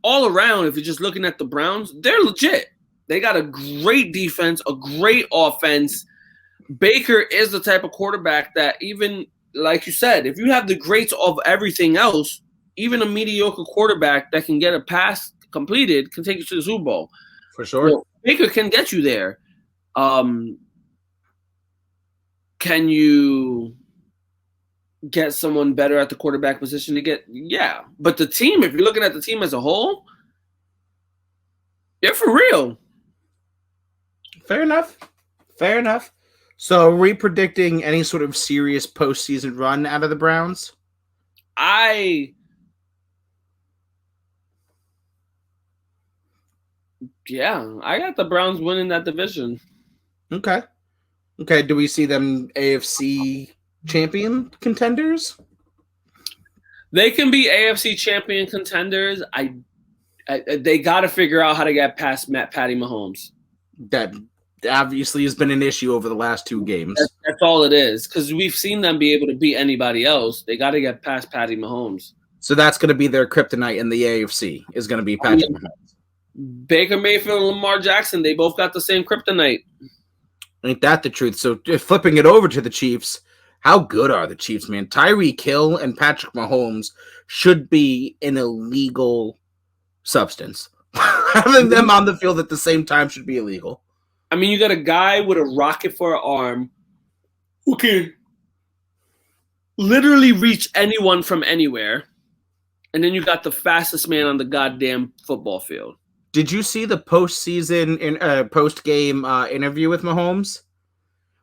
all around, if you're just looking at the Browns, they're legit. They got a great defense, a great offense. Baker is the type of quarterback that even, like you said, if you have the greats of everything else, even a mediocre quarterback that can get a pass completed can take you to the Super Bowl. For sure. So Baker can get you there. Can you get someone better at the quarterback position to get? Yeah. But the team, if you're looking at the team as a whole, they're for real. Fair enough. Fair enough. So are we predicting any sort of serious postseason run out of the Browns? I got the Browns winning that division. Okay. Okay, do we see them AFC champion contenders? They can be AFC champion contenders. They got to figure out how to get past Patty Mahomes. That obviously has been an issue over the last two games. That's all it is, because we've seen them be able to beat anybody else. They got to get past Patty Mahomes. So that's going to be their kryptonite in the AFC, is going to be Patrick Mahomes. Baker Mayfield and Lamar Jackson, they both got the same kryptonite. Ain't that the truth? So flipping it over to the Chiefs, how good are the Chiefs, man? Tyreek Hill and Patrick Mahomes should be an illegal substance. Having them on the field at the same time should be illegal. I mean, you got a guy with a rocket for an arm who can literally reach anyone from anywhere. And then you got the fastest man on the goddamn football field. Did you see the post-game interview with Mahomes,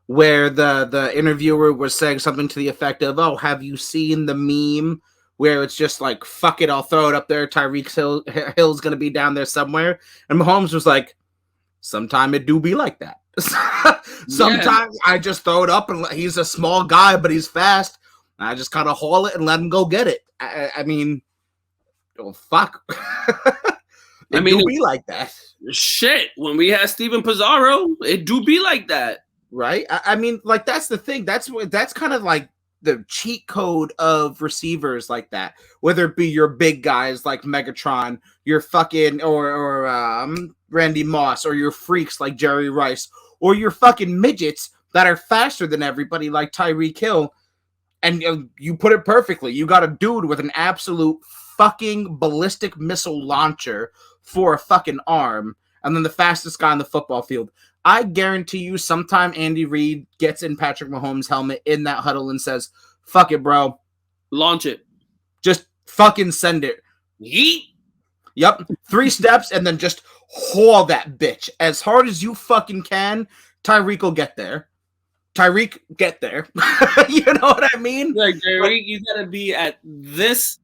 where the interviewer was saying something to the effect of, "Oh, have you seen the meme where it's just like, fuck it, I'll throw it up there. Tyreek Hill's going to be down there somewhere." And Mahomes was like, "Sometime it do be like that. Sometimes I just throw it up and he's a small guy, but he's fast. I just kind of haul it and let him go get it." I mean, oh, fuck. It do be like that. Shit, when we had Steven Pizarro, it do be like that. Right? I mean, like, that's the thing. That's kind of like the cheat code of receivers like that. Whether it be your big guys like Megatron, your fucking, or Randy Moss, or your freaks like Jerry Rice, or your fucking midgets that are faster than everybody like Tyreek Hill. And you put it perfectly. You got a dude with an absolute fucking ballistic missile launcher for a fucking arm, and then the fastest guy on the football field. I guarantee you sometime Andy Reid gets in Patrick Mahomes' helmet in that huddle and says, "Fuck it, bro. Launch it. Just fucking send it." Yeet. Yep. 3 steps and then just haul that bitch as hard as you fucking can. Tyreek will get there. Tyreek, get there. You know what I mean? Like, Tyreek, you gotta be at this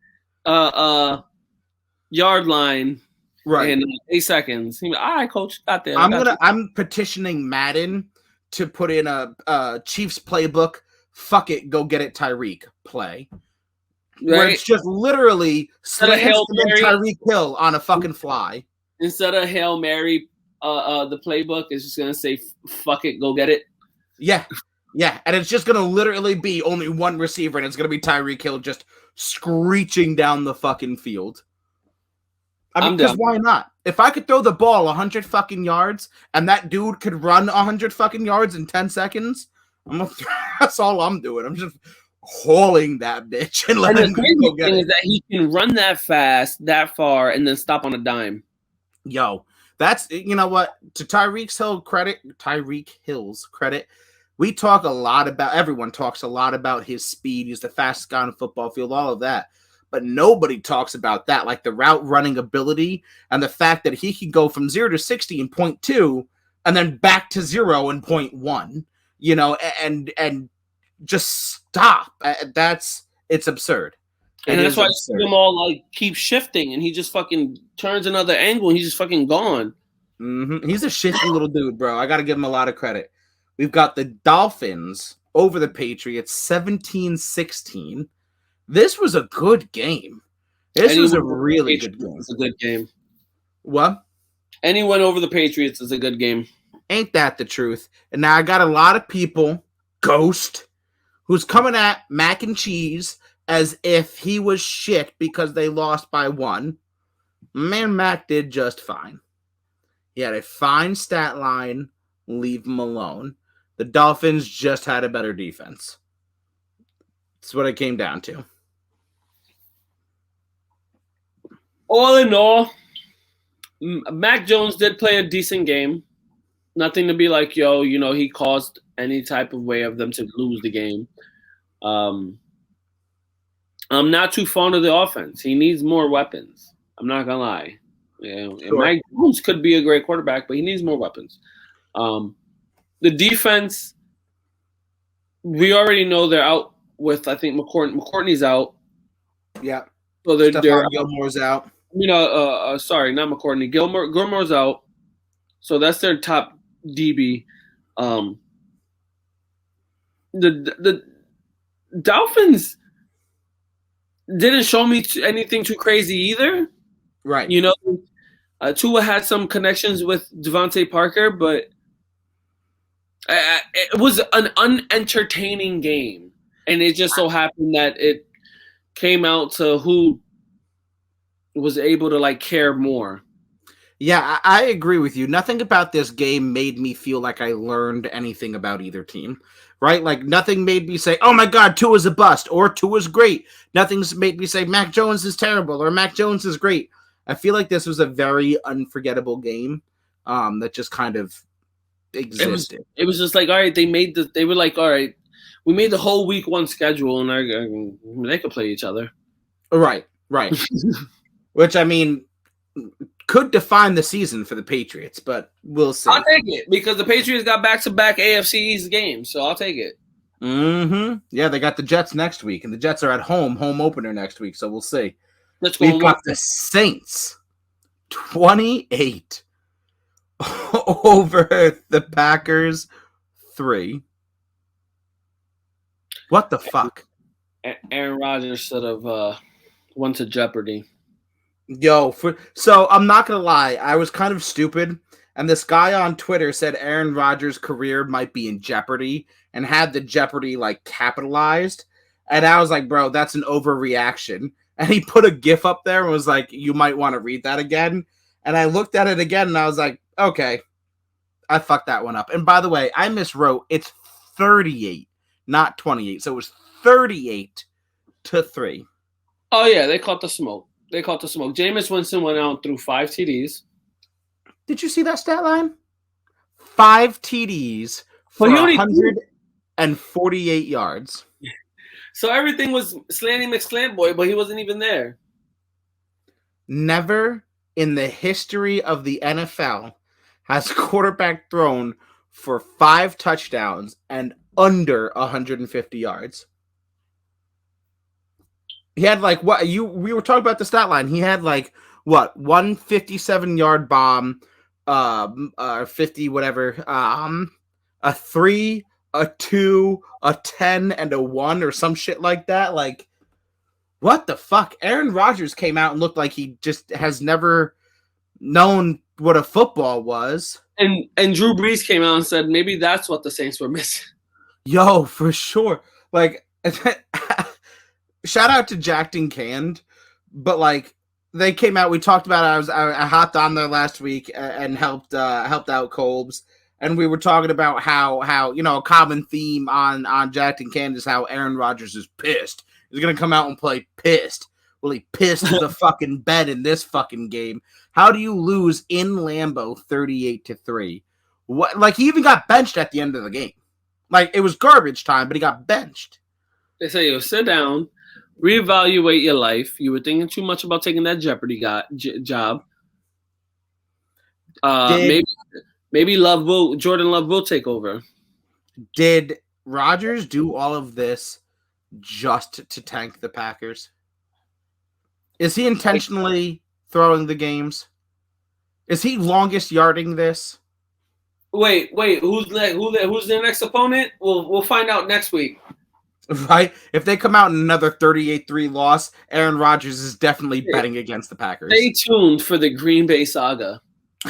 yard line. Right. In 8 seconds. All right, coach, got there. I'm petitioning Madden to put in a Chiefs playbook. Fuck it, go get it, Tyreek play. Right. Where it's just literally Tyreek Hill on a fucking fly. Instead of Hail Mary, the playbook is just gonna say, "Fuck it, go get it." Yeah, yeah, and it's just gonna literally be only one receiver, and it's gonna be Tyreek Hill just screeching down the fucking field. I mean, because why not? If I could throw the ball 100 fucking yards and that dude could run 100 fucking yards in 10 seconds, that's all I'm doing. I'm just hauling that bitch and letting him go get it. Is that he can run that fast, that far, and then stop on a dime. Yo, that's, you know what? To Tyreek Hill's credit, we talk a lot about, everyone talks a lot about his speed. He's the fastest guy on the football field, all of that. But nobody talks about that, like the route running ability and the fact that he can go from 0 to 60 in 0.2 and then back to 0 in 0.1, you know, and just stop. It's absurd. And that's why I see them all like keep shifting, and he just fucking turns another angle, and he's just fucking gone. Mm-hmm. He's a shifty little dude, bro. I got to give him a lot of credit. We've got the Dolphins over the Patriots, 17-16. This was a good game. This was a really good game. It's a good game. What? Anyone over the Patriots is a good game. Ain't that the truth? And now I got a lot of people, Ghost, who's coming at Mac and Cheese as if he was shit because they lost by 1. Man, Mac did just fine. He had a fine stat line. Leave him alone. The Dolphins just had a better defense. That's what it came down to. All in all, Mac Jones did play a decent game. Nothing to be like, he caused any type of way of them to lose the game. I'm not too fond of the offense. He needs more weapons. I'm not going to lie. Sure. Mac Jones could be a great quarterback, but he needs more weapons. The defense, we already know they're out with, I think, McCourtney's out. Yeah. So they're Gilmore's out. Sorry, not McCourtney. Gilmore's out. So that's their top DB. The Dolphins didn't show me anything too crazy either. Right. Tua had some connections with Devontae Parker, but it was an unentertaining game. And it just so happened that it came out to who was able to, care more. Yeah, I agree with you. Nothing about this game made me feel like I learned anything about either team, right? Like, nothing made me say, oh my God, Tua's a bust, or Tua's great. Nothing's made me say, Mac Jones is terrible, or Mac Jones is great. I feel like this was a very unforgettable game that just kind of existed. It was just like, all right, they were like, all right, we made the whole week 1 schedule, and they could play each other. Right. Which, I mean, could define the season for the Patriots, but we'll see. I'll take it because the Patriots got back-to-back AFC East games, so I'll take it. Mm-hmm. Yeah, they got the Jets next week, and the Jets are at home opener next week, so we'll see. We've got the Saints 28 over the Packers 3. What the fuck? Aaron Rodgers should have went to Jeopardy. So I'm not gonna lie, I was kind of stupid, and this guy on Twitter said Aaron Rodgers' career might be in jeopardy and had the Jeopardy capitalized, and I was like, bro, that's an overreaction. And he put a GIF up there and was like, you might want to read that again. And I looked at it again and I was like, okay, I fucked that one up. And by the way, I miswrote. It's 38, not 28. So it was 38-3. Oh yeah, they caught the smoke. Jameis Winston went out through 5 TDs. Did you see that stat line? 5 TDs for 148 yards. So everything was Slanty McSlantboy, but he wasn't even there. Never in the history of the NFL has a quarterback thrown for 5 touchdowns and under 150 yards. He had we were talking about the stat line. He had 157-yard bomb, 50 whatever, a 3, a 2, a 10, and a 1 or some shit like that. What the fuck? Aaron Rodgers came out and looked like he just has never known what a football was. And Drew Brees came out and said maybe that's what the Saints were missing. Yo, for sure. Shout out to Jacked and Canned, but they came out. We talked about it. I hopped on there last week and helped out Colbs. And we were talking about how a common theme on Jacked and Canned is how Aaron Rodgers is pissed. He's going to come out and play pissed. Well, he pissed the fucking bed in this fucking game. How do you lose in Lambeau 38-3? What? He even got benched at the end of the game. It was garbage time, but he got benched. They say, sit down, reevaluate your life. You were thinking too much about taking that Jeopardy job. Maybe Jordan Love will take over. Did Rodgers do all of this just to tank the Packers? Is he intentionally throwing the games? Is he longest yarding this? Wait. Who's their next opponent? We'll find out next week. Right? If they come out in another 38-3 loss, Aaron Rodgers is definitely betting against the Packers. Stay tuned for the Green Bay saga.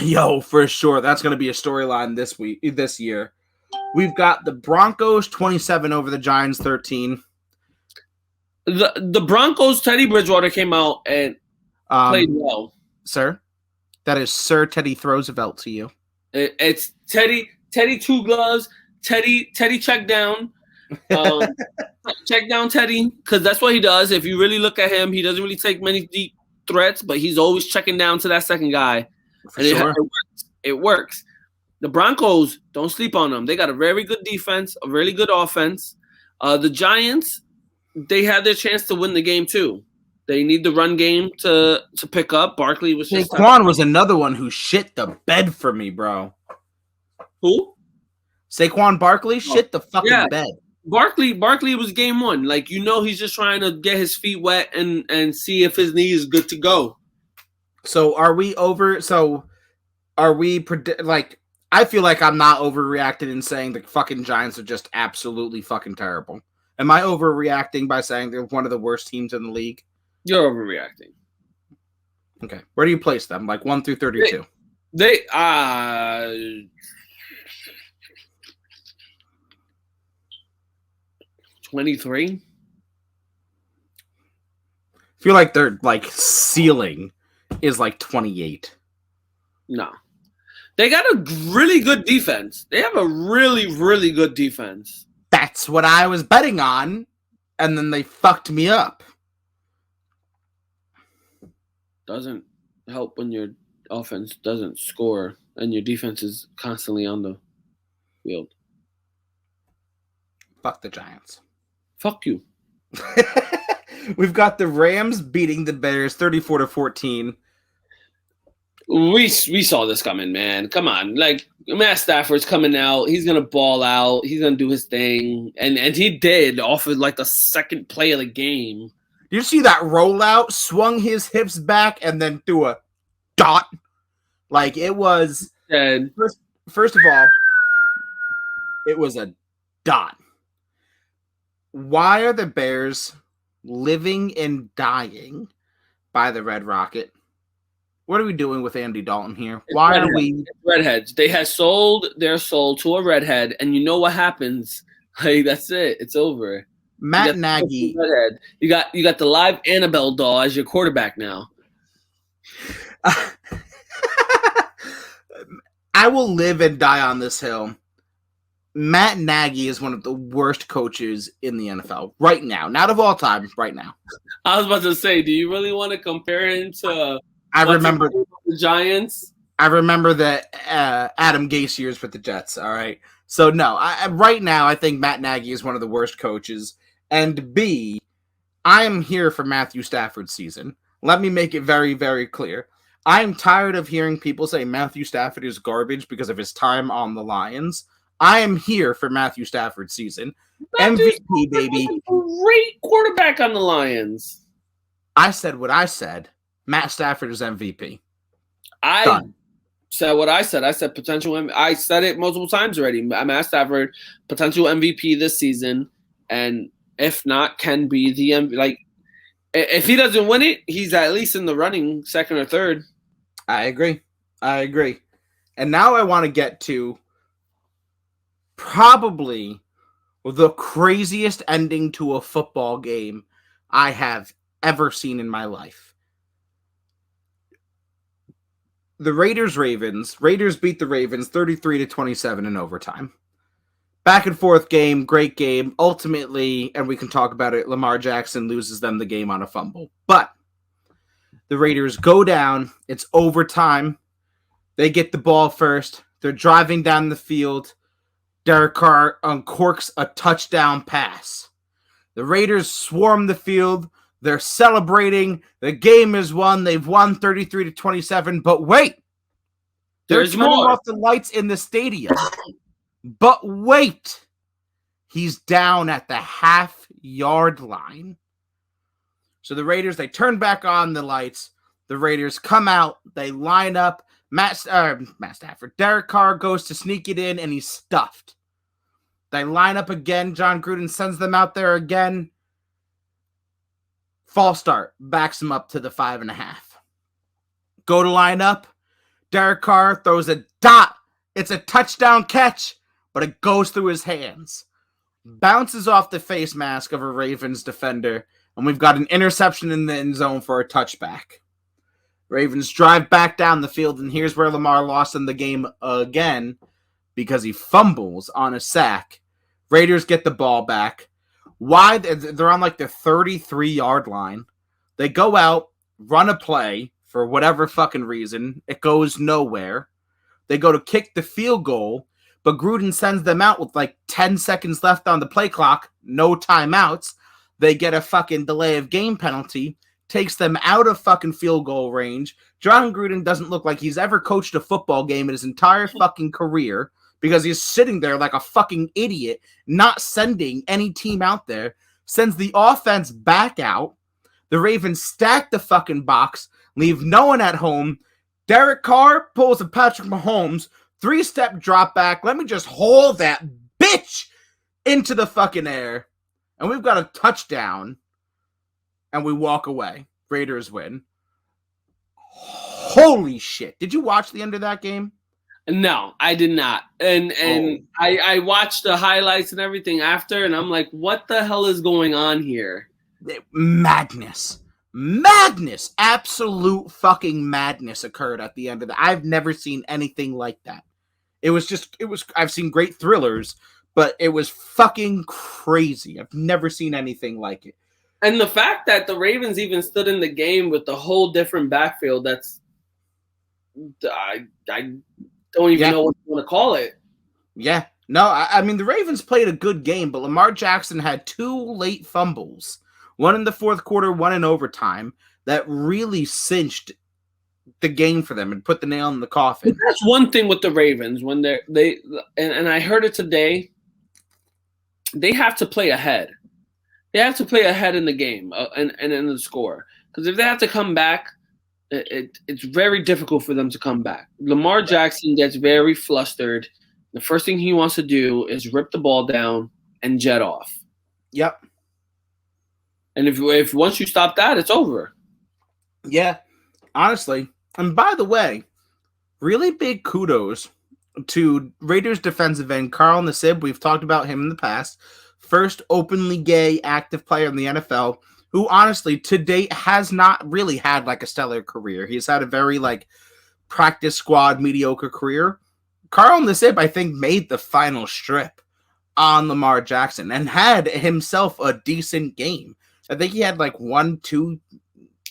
Yo, for sure. That's going to be a storyline this year. We've got the Broncos 27 over the Giants 13. The Broncos, Teddy Bridgewater came out and played well. Sir? That is Sir Teddy Roosevelt to you. It's Teddy two gloves, Teddy check down. Check down Teddy, because that's what he does. If you really look at him, he doesn't really take many deep threats, but he's always checking down to that second guy. It works. The Broncos, don't sleep on them. They got a very good defense, a really good offense. The Giants, they had their chance to win the game too. They need the run game to pick up. Barkley was just Saquon was another one who shit the bed for me, bro. Who? Saquon Barkley shit the fucking bed. Barkley was game one. Like, he's just trying to get his feet wet and see if his knee is good to go. So are we over? So are we like? I feel like I'm not overreacting in saying the fucking Giants are just absolutely fucking terrible. Am I overreacting by saying they're one of the worst teams in the league? You're overreacting. Okay. Where do you place them? Like 1 through 32? They 23. I feel like their like ceiling is like 28. No. They got a really good defense. They have a really, really good defense. That's what I was betting on, and then they fucked me up. Doesn't help when your offense doesn't score and your defense is constantly on the field. Fuck the Giants. Fuck you. We've got the Rams beating the Bears 34-14. We saw this coming, man. Come on. Like, Matt Stafford's coming out. He's going to ball out. He's going to do his thing. And he did off of, like, the second play of the game. Did you see that rollout? Swung his hips back and then threw a dot. Like, it was... First of all, it was a dot. Why are the Bears living and dying by the Red Rocket? What are we doing with Andy Dalton here? Why are we redheads? They had sold their soul to a redhead, and you know what happens? Like, that's it. It's over. Matt Nagy. You got the live Annabelle doll as your quarterback now. I will live and die on this hill. Matt Nagy is one of the worst coaches in the NFL right now. Not of all time, right now. I was about to say, do you really want to compare him to I remember the Giants? I remember that Adam Gase years with the Jets, all right? So, no, right now I think Matt Nagy is one of the worst coaches. And B, I am here for Matthew Stafford's season. Let me make it very, very clear. I am tired of hearing people say Matthew Stafford is garbage because of his time on the Lions. I am here for Matthew Stafford's season. MVP, baby. Great quarterback on the Lions. I said what I said. Matt Stafford is MVP. I said what I said. I said potential. I said it multiple times already. Matt Stafford, potential MVP this season, and if not, can be the MVP. Like, if he doesn't win it, he's at least in the running, second or third. I agree. And now I want to get to probably the craziest ending to a football game I have ever seen in my life. The Raiders beat the Ravens 33-27 in overtime. Back and forth game, great game. Ultimately, and we can talk about it, Lamar Jackson loses them the game on a fumble. But the Raiders go down. It's overtime. They get the ball first. They're driving down the field. Derek Carr uncorks a touchdown pass. The Raiders swarm the field. They're celebrating. The game is won. They've won 33-27. But wait. They're turning off the lights in the stadium. But wait. He's down at the half-yard line. So the Raiders, they turn back on the lights. The Raiders come out. They line up. Matt Stafford. Derek Carr goes to sneak it in, and he's stuffed. They line up again. John Gruden sends them out there again. False start. Backs them up to the 5.5. Go to line up. Derek Carr throws a dot. It's a touchdown catch, but it goes through his hands. Bounces off the face mask of a Ravens defender, and we've got an interception in the end zone for a touchback. Ravens drive back down the field, and here's where Lamar lost in the game again because he fumbles on a sack. Raiders get the ball back. Why? They're on like the 33-yard line. They go out, run a play for whatever fucking reason. It goes nowhere. They go to kick the field goal, but Gruden sends them out with like 10 seconds left on the play clock. No timeouts. They get a fucking delay of game penalty. Takes them out of fucking field goal range. John Gruden doesn't look like he's ever coached a football game in his entire fucking career because he's sitting there like a fucking idiot, not sending any team out there. Sends the offense back out. The Ravens stack the fucking box, leave no one at home. Derek Carr pulls a Patrick Mahomes, 3-step drop back. Let me just hold that bitch into the fucking air. And we've got a touchdown. And we walk away. Raiders win. Holy shit. Did you watch the end of that game? No, I did not. And I watched the highlights and everything after, and I'm like, what the hell is going on here? Madness. Madness. Absolute fucking madness occurred at the end of that. I've never seen anything like that. I've seen great thrillers, but it was fucking crazy. I've never seen anything like it. And the fact that the Ravens even stood in the game with a whole different backfield, I don't even know what you want to call it. Yeah. No, I mean, the Ravens played a good game, but Lamar Jackson had 2 late fumbles, one in the fourth quarter, one in overtime, that really cinched the game for them and put the nail in the coffin. But that's one thing with the Ravens when they I heard it today. They have to play ahead. They have to play ahead in the game and in the score. Because if they have to come back, it's very difficult for them to come back. Lamar Jackson gets very flustered. The first thing he wants to do is rip the ball down and jet off. Yep. And if once you stop that, it's over. Yeah, honestly. And by the way, really big kudos to Raiders defensive end Carl Nassib. We've talked about him in the past. First openly gay active player in the NFL, who honestly to date has not really had like a stellar career. He's had a very like practice squad mediocre career. Carl Nassib, I think, made the final strip on Lamar Jackson and had himself a decent game. I think he had like 1, 2,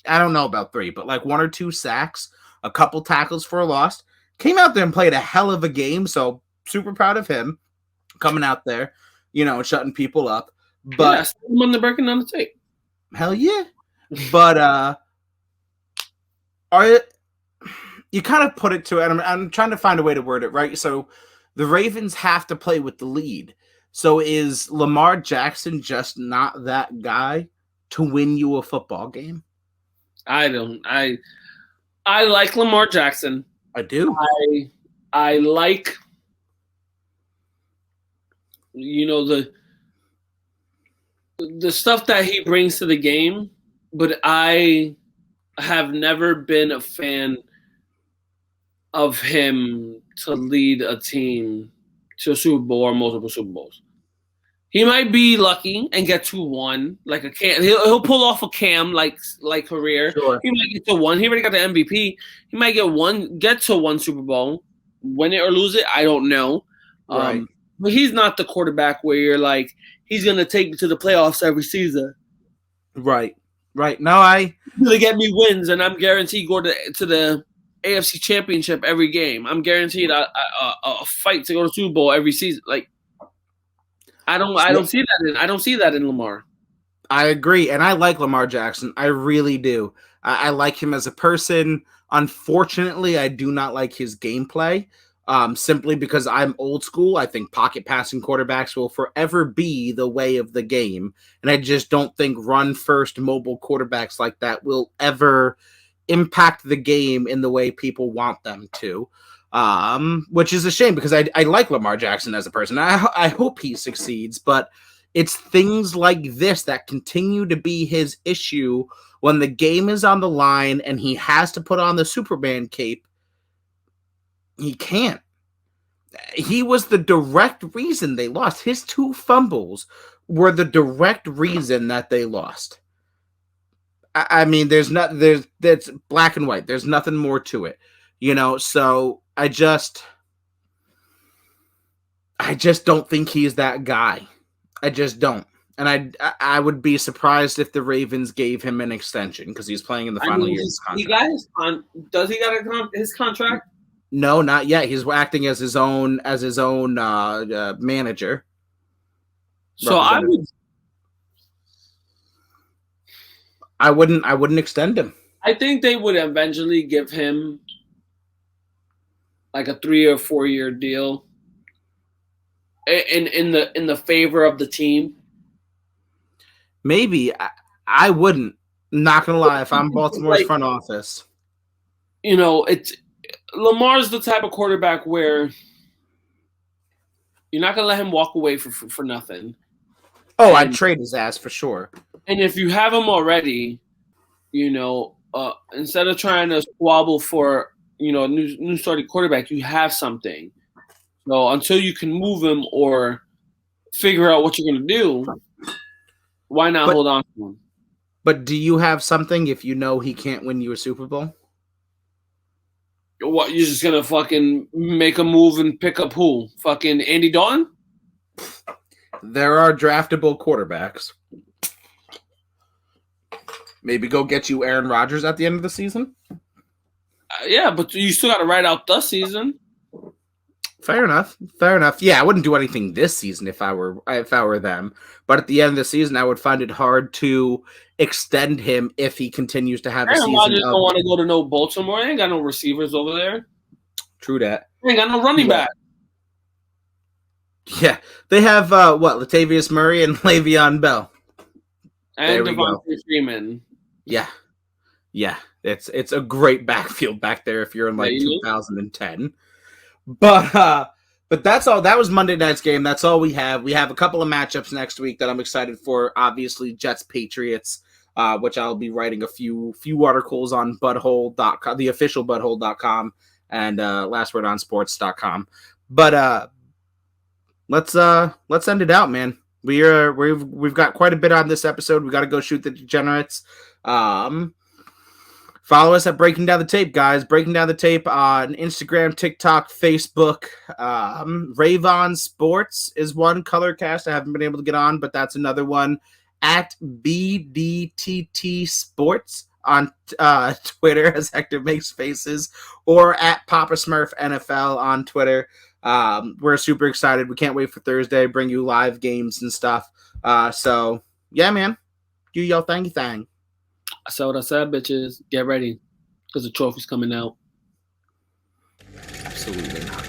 I don't know about 3, but like 1 or 2 sacks, a couple tackles for a loss. Came out there and played a hell of a game, so super proud of him coming out there, shutting people up. But I'm on the breaking on the tape. Hell yeah. But you kind of put it to it, and I'm trying to find a way to word it right. So the Ravens have to play with the lead. So is Lamar Jackson just not that guy to win you a football game? I don't. I like Lamar Jackson. I do. I like, the stuff that he brings to the game, but I have never been a fan of him to lead a team to a Super Bowl or multiple Super Bowls. He might be lucky and get to 1, like a Cam. He'll pull off a Cam like career. Sure. He might get to 1. He already got the MVP. He might get to 1 Super Bowl, win it or lose it. I don't know. Right. But he's not the quarterback where you're like he's gonna take me to the playoffs every season. Right. No, he's gonna get me wins, and I'm guaranteed go to the AFC Championship every game. I'm guaranteed a fight to go to Super Bowl every season. Like. I don't see that. I don't see that in Lamar. I agree, and I like Lamar Jackson. I really do. I like him as a person. Unfortunately, I do not like his gameplay. simply because I'm old school. I think pocket passing quarterbacks will forever be the way of the game. And I just don't think run first mobile quarterbacks like that will ever impact the game in the way people want them to. Which is a shame because I like Lamar Jackson as a person. I hope he succeeds, but it's things like this that continue to be his issue when the game is on the line and he has to put on the Superman cape. He can't. He was the direct reason they lost. His 2 fumbles were the direct reason that they lost. I mean, that's black and white. There's nothing more to it, so I just don't think he's that guy. I just don't. And I would be surprised if the Ravens gave him an extension because he's playing in the final year of his contract. He got does he got his contract? No, not yet. He's acting as his own manager. So I wouldn't extend him. I think they would eventually give him like a 3 or 4 year deal in the favor of the team. Maybe. I wouldn't. Not gonna lie, if I'm Baltimore's front office. It's Lamar's the type of quarterback where you're not gonna let him walk away for nothing. Oh, I'd trade his ass for sure. And if you have him already, instead of trying to squabble for a new starting quarterback, you have something. So until you can move him or figure out what you're gonna do, why not hold on to him? But do you have something if you know he can't win you a Super Bowl? What, you're just gonna fucking make a move and pick up who? Fucking Andy Dalton? There are draftable quarterbacks. Maybe go get you Aaron Rodgers at the end of the season? Yeah, but you still got to ride out the season. Fair enough. Yeah, I wouldn't do anything this season if I were them. But at the end of the season, I would find it hard to extend him if he continues to have a season. I just don't want to go to no Baltimore. They ain't got no receivers over there. True that. They ain't got no running back. Yeah, they have Latavius Murray and Le'Veon Bell, and Devontae Freeman. Yeah, it's a great backfield back there if you're in 2010. But that's all. That was Monday night's game. That's all we have. We have a couple of matchups next week that I'm excited for. Obviously, Jets Patriots, which I'll be writing a few articles on Butthole.com, the official Butthole.com, and lastwordonsports.com. But let's end it out, man. We've got quite a bit on this episode. We got to go shoot the degenerates. Follow us at Breaking Down the Tape, guys. Breaking Down the Tape on Instagram, TikTok, Facebook. Ravon Sports is one. Colorcast I haven't been able to get on, but that's another one. At BDTT Sports on Twitter, as Hector makes faces, or at Papa Smurf NFL on Twitter. We're super excited. We can't wait for Thursday. Bring you live games and stuff. So yeah, man. Do your thangy thing. I said what I said, bitches. Get ready, because the trophy's coming out. Absolutely not.